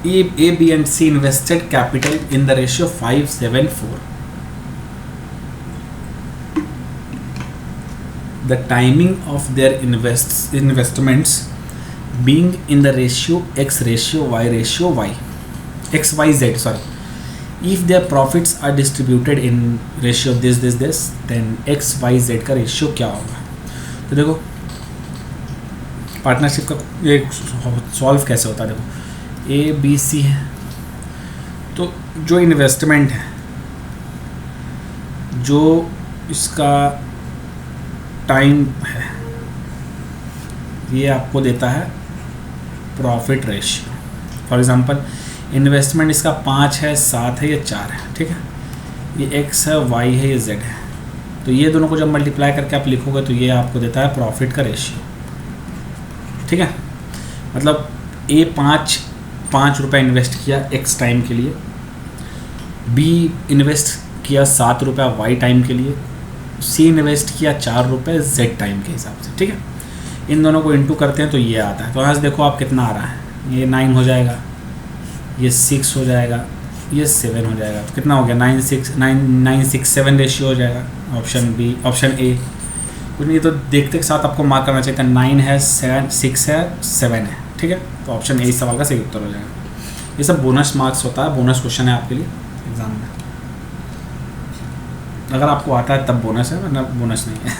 A B and C invested capital in the ratio 5:7:4। The timing of their investments being in the ratio x ratio y ratio y x y z, sorry, if their profits are distributed in ratio this then x y z का ratio क्या होगा। तो देखो partnership का ये solve कैसे होता है, देखो ए बी सी है, तो जो इन्वेस्टमेंट है, जो इसका टाइम है, ये आपको देता है profit ratio. For example investment इसका 5 है, 7 है, या 4 है, ठीक है। ये x है, y है, ये z है, तो ये दोनों को जब मल्टीप्लाई करके आप लिखोगे तो ये आपको देता है प्रॉफिट का रेशियो, ठीक है। मतलब ए 5 रुपये इन्वेस्ट किया x टाइम के लिए, b इन्वेस्ट किया 7 रुपये y टाइम के लिए, c इन्वेस्ट किया 4 रुपये z टाइम के हिसाब से, ठीक है। इन दोनों को इंटू करते हैं तो ये आता है, तो यहाँ से देखो आप कितना आ रहा है, ये 9 हो जाएगा, ये 6 हो जाएगा, ये 7 हो जाएगा, तो कितना हो गया 9:6:7 रेशियो हो जाएगा, ऑप्शन बी, ऑप्शन ए। कुछ नहीं तो देखते के साथ आपको मार्क करना चाहिए था, 9 है, 6 है, 7 है, ठीक है। तो ऑप्शन ए इस सवाल का सही उत्तर हो जाएगा। ये सब बोनस मार्क्स होता है, बोनस क्वेश्चन है आपके लिए एग्जाम में, अगर आपको आता है तब बोनस है, वरना बोनस नहीं है।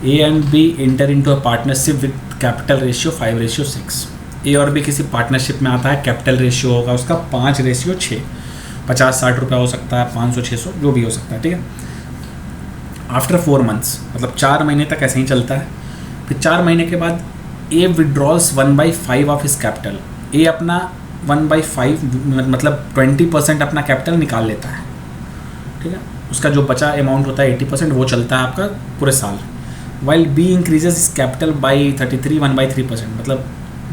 A and B enter into a partnership with capital ratio 5:6। A और बी किसी पार्टनरशिप में आता है, कैपिटल रेशियो होगा उसका 5:6, 50-60 रुपया हो सकता है, 500-600 जो भी हो सकता है, ठीक है। आफ्टर 4 मंथ्स, मतलब 4 महीने तक ऐसे ही चलता है। फिर 4 महीने के बाद ए विड्रॉल्स 1/5 ऑफ हिस कैपिटल। ए अपना 1/5 मतलब 20% अपना कैपिटल निकाल लेता है, ठीक है। उसका जो बचा अमाउंट होता है 80% वो चलता है आपका पूरे साल। वाइल बी इंक्रीजेज इस कैपिटल बाई 33 1/3%, मतलब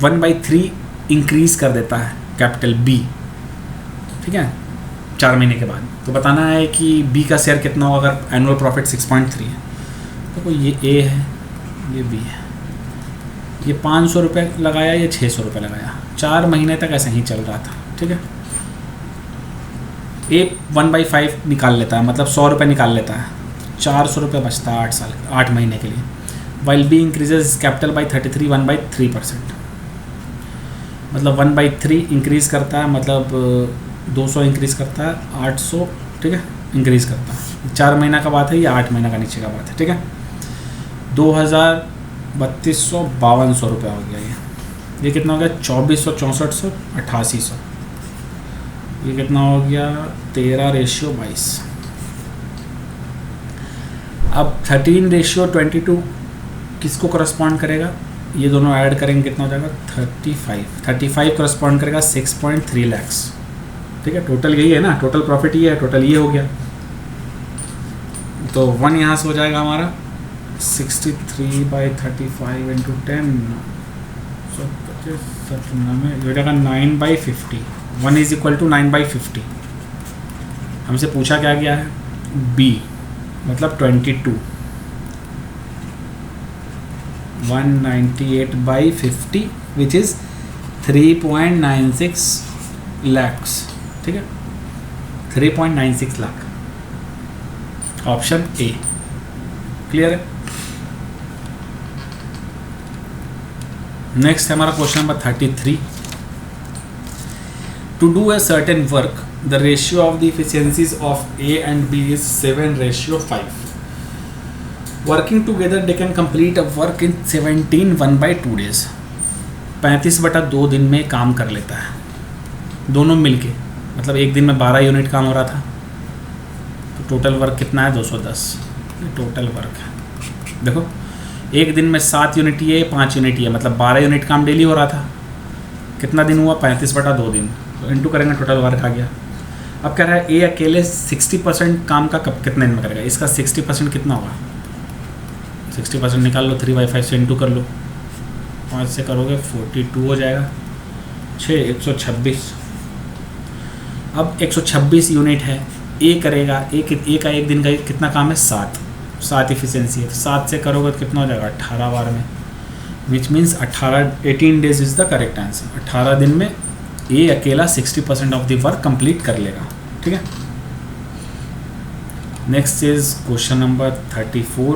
1/3 इंक्रीज़ कर देता है कैपिटल बी, ठीक है, 4 महीने के बाद। तो बताना है कि बी का शेयर कितना होगा अगर एनुअल प्रॉफिट 6.3 है। तो ये ए है, ये बी है, ये 500 रुपये लगाया, ये 600 रुपये लगाया, 4 महीने तक ऐसे ही चल रहा था, ठीक है। ए 1/5 niकाल लेता है, मतलब 100 रुपये निकाल लेता है, 400 रुपये बचता है 8 महीने के लिए। While B increases capital by 33 1/3%, मतलब 1/3 इंक्रीज़ करता है, मतलब 200 इंक्रीज़ करता है, 800, ठीक है, इंक्रीज़ करता है। 4 महीना का बात है, ये 8 महीना का नीचे का बात है, ठीक है। 3252 रुपये हो गया ये कितना हो गया 2400 6400 8800, ये कितना हो गया 13:22। अब 13:22 किसको करस्पॉन्ड करेगा, ये दोनों ऐड करेंगे कितना हो जाएगा 35 करस्पॉन्ड करेगा 6.3 lakhs, ठीक है। टोटल यही है ना, टोटल प्रॉफिट ये है, टोटल ये हो गया। तो 1 यहाँ से हो जाएगा हमारा 63/35 × 10, 95 हो जाएगा 9/50। 1 इज इक्वल टू 9/50। हमसे पूछा क्या गया है, बी मतलब 22, 198/50 विच इज़ 3.96 lakhs, ठीक है, 3.96 लाख। ऑप्शन ए क्लियर है। नेक्स्ट है हमारा question number 33। To do a certain work the ratio of the efficiencies of A and B is 7:5। Working together they can complete a work in 17 1/2 days। 35/2 दिन में काम कर लेता है दोनों मिलके, मतलब एक दिन में 12 यूनिट काम हो रहा था, तो टोटल वर्क कितना है 210। टोटल वर्क है, देखो एक दिन में 7 यूनिट ये 5 यूनिट ये, मतलब 12 यूनिट काम डेली हो रहा था। कितना दिन हुआ 35/2 दिन, तो इंटू करेंगे टोटल वर्क आ गया। अब कह रहा है ए अकेले 60% काम का कब कितने दिन में करेगा, इसका 60% कितना होगा, 60% निकाल लो, 3/5 से इंटू कर लो, 5 से करोगे 42 हो जाएगा, 6 126। अब 126 यूनिट है, ए करेगा, ए का एक दिन का कितना काम है 7 इफिशियंसी है, तो 7 से करोगे तो कितना हो जाएगा 18 बार में, which means 18 days is the correct answer. 18 दिन में ए अकेला 60% ऑफ द वर्क कंप्लीट कर लेगा, ठीक है। Next is question number 34।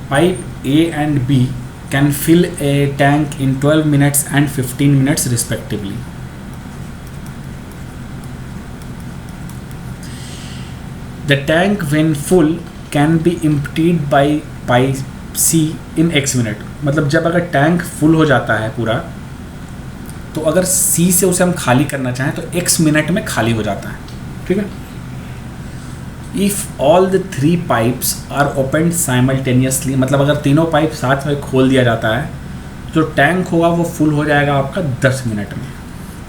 Pipe A and B can fill a tank in 12 minutes and 15 minutes respectively। The tank when full can be emptied by C in X minute। मतलब जब अगर tank full हो जाता है पूरा, तो अगर C से उसे हम खाली करना चाहें तो X मिनट में खाली हो जाता है, ठीक है। If all the 3 pipes are open simultaneously, मतलब अगर तीनों पाइप साथ में खोल दिया जाता है, जो टैंक होगा वो फुल हो जाएगा आपका 10 मिनट में,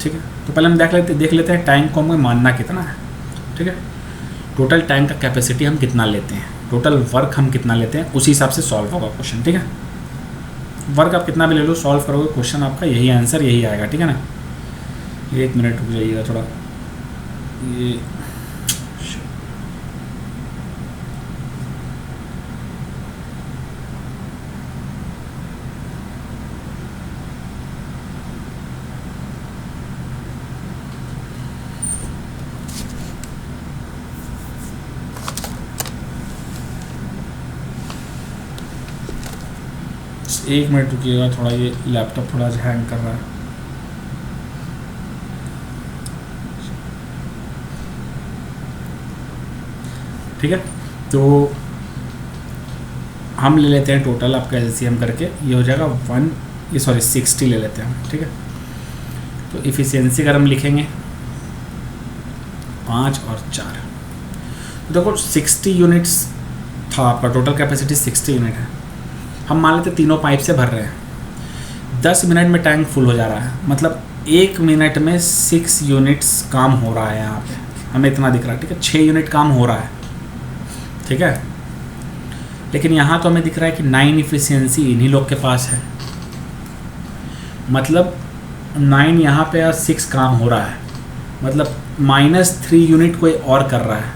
ठीक है। तो पहले हम देख लेते हैं टैंक को हमें मानना कितना है, ठीक है। टोटल टैंक का कैपेसिटी हम कितना लेते हैं, टोटल वर्क हम कितना लेते हैं, उसी हिसाब से सॉल्व होगा क्वेश्चन, ठीक है। वर्क आप कितना भी ले लो, सॉल्व करोगे क्वेश्चन आपका यही आंसर यही आएगा, ठीक है ना। ये 1 मिनट रुक जाइएगा थोड़ा, ये एक मिनट रुकिएगा थोड़ा, ये लैपटॉप थोड़ा हैंग कर रहा है। ठीक है, तो हम ले लेते हैं टोटल आपका एलसीएम करके, ये हो जाएगा 60 ले लेते हैं, ठीक है। तो इफ़िशियंसी अगर हम लिखेंगे 5 और 4, तो देखो 60 यूनिट्स था आपका, टोटल कैपेसिटी 60 यूनिट है। हम मान लेते तीनों पाइप से भर रहे हैं, 10 मिनट में टैंक फुल हो जा रहा है, मतलब 1 मिनट में 6 यूनिट्स काम हो रहा है। यहाँ पे हमें इतना दिख रहा है, ठीक है, 6 यूनिट काम हो रहा है, ठीक है। लेकिन यहाँ तो हमें दिख रहा है कि 9 इफ़िशियंसी इन्हीं लोग के पास है, मतलब 9 यहाँ पे और 6 काम हो रहा है, मतलब -3 यूनिट कोई और कर रहा है,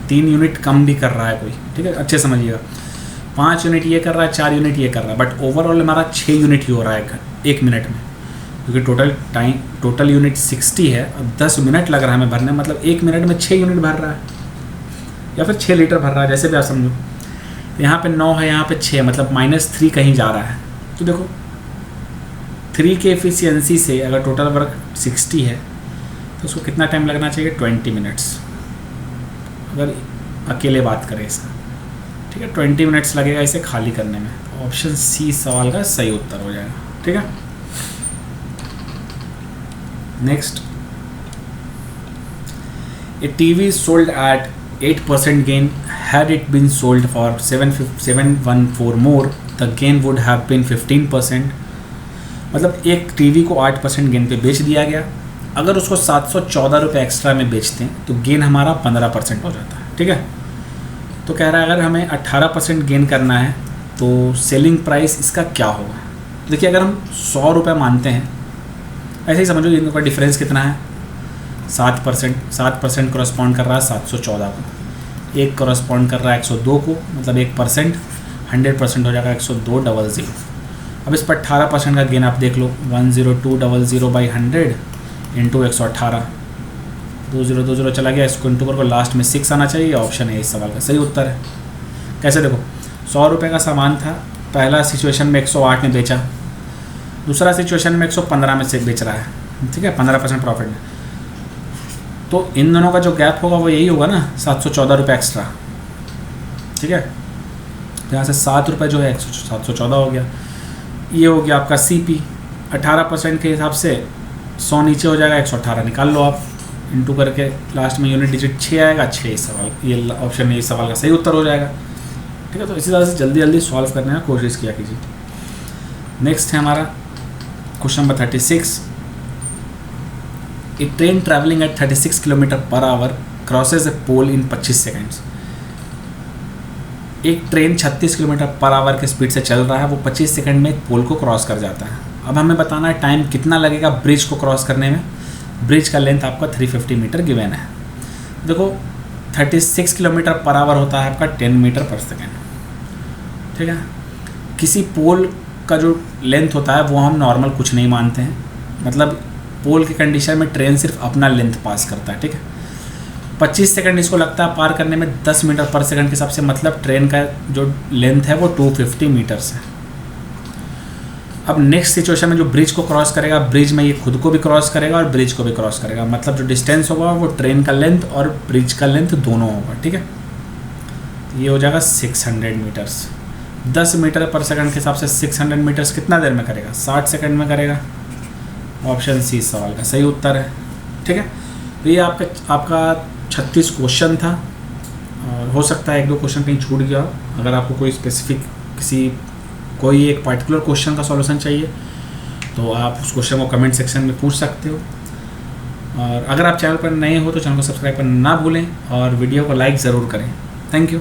3 यूनिट कम भी कर रहा है कोई, ठीक है, अच्छे समझिएगा। 5 यूनिट ये कर रहा है, 4 यूनिट ये कर रहा है, बट ओवरऑल हमारा 6 यूनिट ही हो रहा है 1 मिनट में, क्योंकि टोटल यूनिट 60 है और 10 मिनट लग रहा है हमें भरने, मतलब 1 मिनट में 6 यूनिट भर रहा है, या फिर 6 लीटर भर रहा है, जैसे भी आप समझो। यहाँ पे 9 है, यहाँ पे 6, मतलब -3 कहीं जा रहा है। तो देखो 3 के एफिशिएंसी से अगर टोटल वर्क 60 है तो उसको कितना टाइम लगना चाहिए, 20 मिनट्स, अगर अकेले बात करें इसका, ठीक है, 20 मिनट्स लगेगा इसे खाली करने में। ऑप्शन सी सवाल का सही उत्तर हो जाएगा, ठीक है। Next, A TV sold at 8% gain. Had it been sold for 714 more, the gain would have been 15%. मतलब एक टीवी को 8% गेन पे बेच दिया गया, अगर उसको 714 रुपये एक्स्ट्रा में बेचते हैं तो गेन हमारा 15% हो जाता है, ठीक है। तो कह रहा है अगर हमें 18% गेन करना है तो सेलिंग प्राइस इसका क्या होगा। देखिए अगर हम 100 रुपये मानते हैं, ऐसे ही समझो इनका डिफरेंस कितना है, 7% करस्पॉन्ड कर रहा है 714 को, 1 करस्पॉन्ड कर रहा है 102 को, मतलब 1%, 100% हो जाएगा 10200। अब इस पर 18% का गेन आप देख लो, 10200 बाई 100 इंटू 118, 2020 चला गया, इसको इंटू करके लास्ट में 6 आना चाहिए। ऑप्शन है इस सवाल का सही उत्तर है। कैसे देखो, 100 रुपये का सामान था, पहला सिचुएशन में 108 में बेचा, दूसरा सिचुएशन में 115 में से बेच रहा है, ठीक है, 15% प्रॉफिट में। तो इन दोनों का जो गैप होगा वो यही होगा ना, 714 रुपये एक्स्ट्रा, ठीक है। यहाँ से 7 रुपये जो है 714 हो गया, ये हो गया आपका CP। 18% के हिसाब से 100 नीचे हो जाएगा, 118 निकाल लो आप, इंटू करके लास्ट में यूनिट डिजिट 6 आएगा, 6 इस सवाल, ये ऑप्शन में इस सवाल का सही उत्तर हो जाएगा, ठीक है। तो इसी तरह से जल्दी जल्दी सॉल्व करने का कोशिश किया कीजिए। नेक्स्ट है हमारा question number 36। A train travelling at 36 kilometre per hour crosses a pole in 25 seconds. एक ट्रेन 36 किलोमीटर पर आवर के स्पीड से चल रहा है, वो 25 सेकंड में एक पोल को क्रॉस कर जाता है। अब हमें बताना है टाइम कितना लगेगा ब्रिज को क्रॉस करने में। ब्रिज का लेंथ आपका 350 मीटर गिवन है। देखो 36 किलोमीटर पर आवर होता है आपका 10 मीटर पर सेकेंड, ठीक है। किसी पोल का जो लेंथ होता है वो हम नॉर्मल कुछ नहीं मानते हैं, मतलब पोल की कंडीशन में ट्रेन सिर्फ अपना लेंथ पास करता है, ठीक है। 25 सेकंड इसको लगता है पार करने में 10 मीटर पर सेकंड के हिसाब से, मतलब ट्रेन का जो लेंथ है वो 250 मीटर्स है। अब नेक्स्ट सिचुएशन में जो ब्रिज को क्रॉस करेगा, ब्रिज में ये खुद को भी क्रॉस करेगा और ब्रिज को भी क्रॉस करेगा, मतलब जो डिस्टेंस होगा वो ट्रेन का लेंथ और ब्रिज का लेंथ दोनों होगा, ठीक है। तो ये हो जाएगा 600 मीटर्स। 10 मीटर पर सेकंड के हिसाब से 600 मीटर्स कितना देर में करेगा, 60 सेकंड में करेगा। ऑप्शन सी सवाल का सही उत्तर है, ठीक है। तो ये आपका 36 क्वेश्चन था, और हो सकता है 1-2 क्वेश्चन कहीं छूट गया हो। अगर आपको कोई स्पेसिफिक कोई एक पर्टिकुलर क्वेश्चन का सॉल्यूशन चाहिए तो आप उस क्वेश्चन को कमेंट सेक्शन में पूछ सकते हो। और अगर आप चैनल पर नए हो तो चैनल को सब्सक्राइब करना ना भूलें और वीडियो को लाइक ज़रूर करें। Thank you.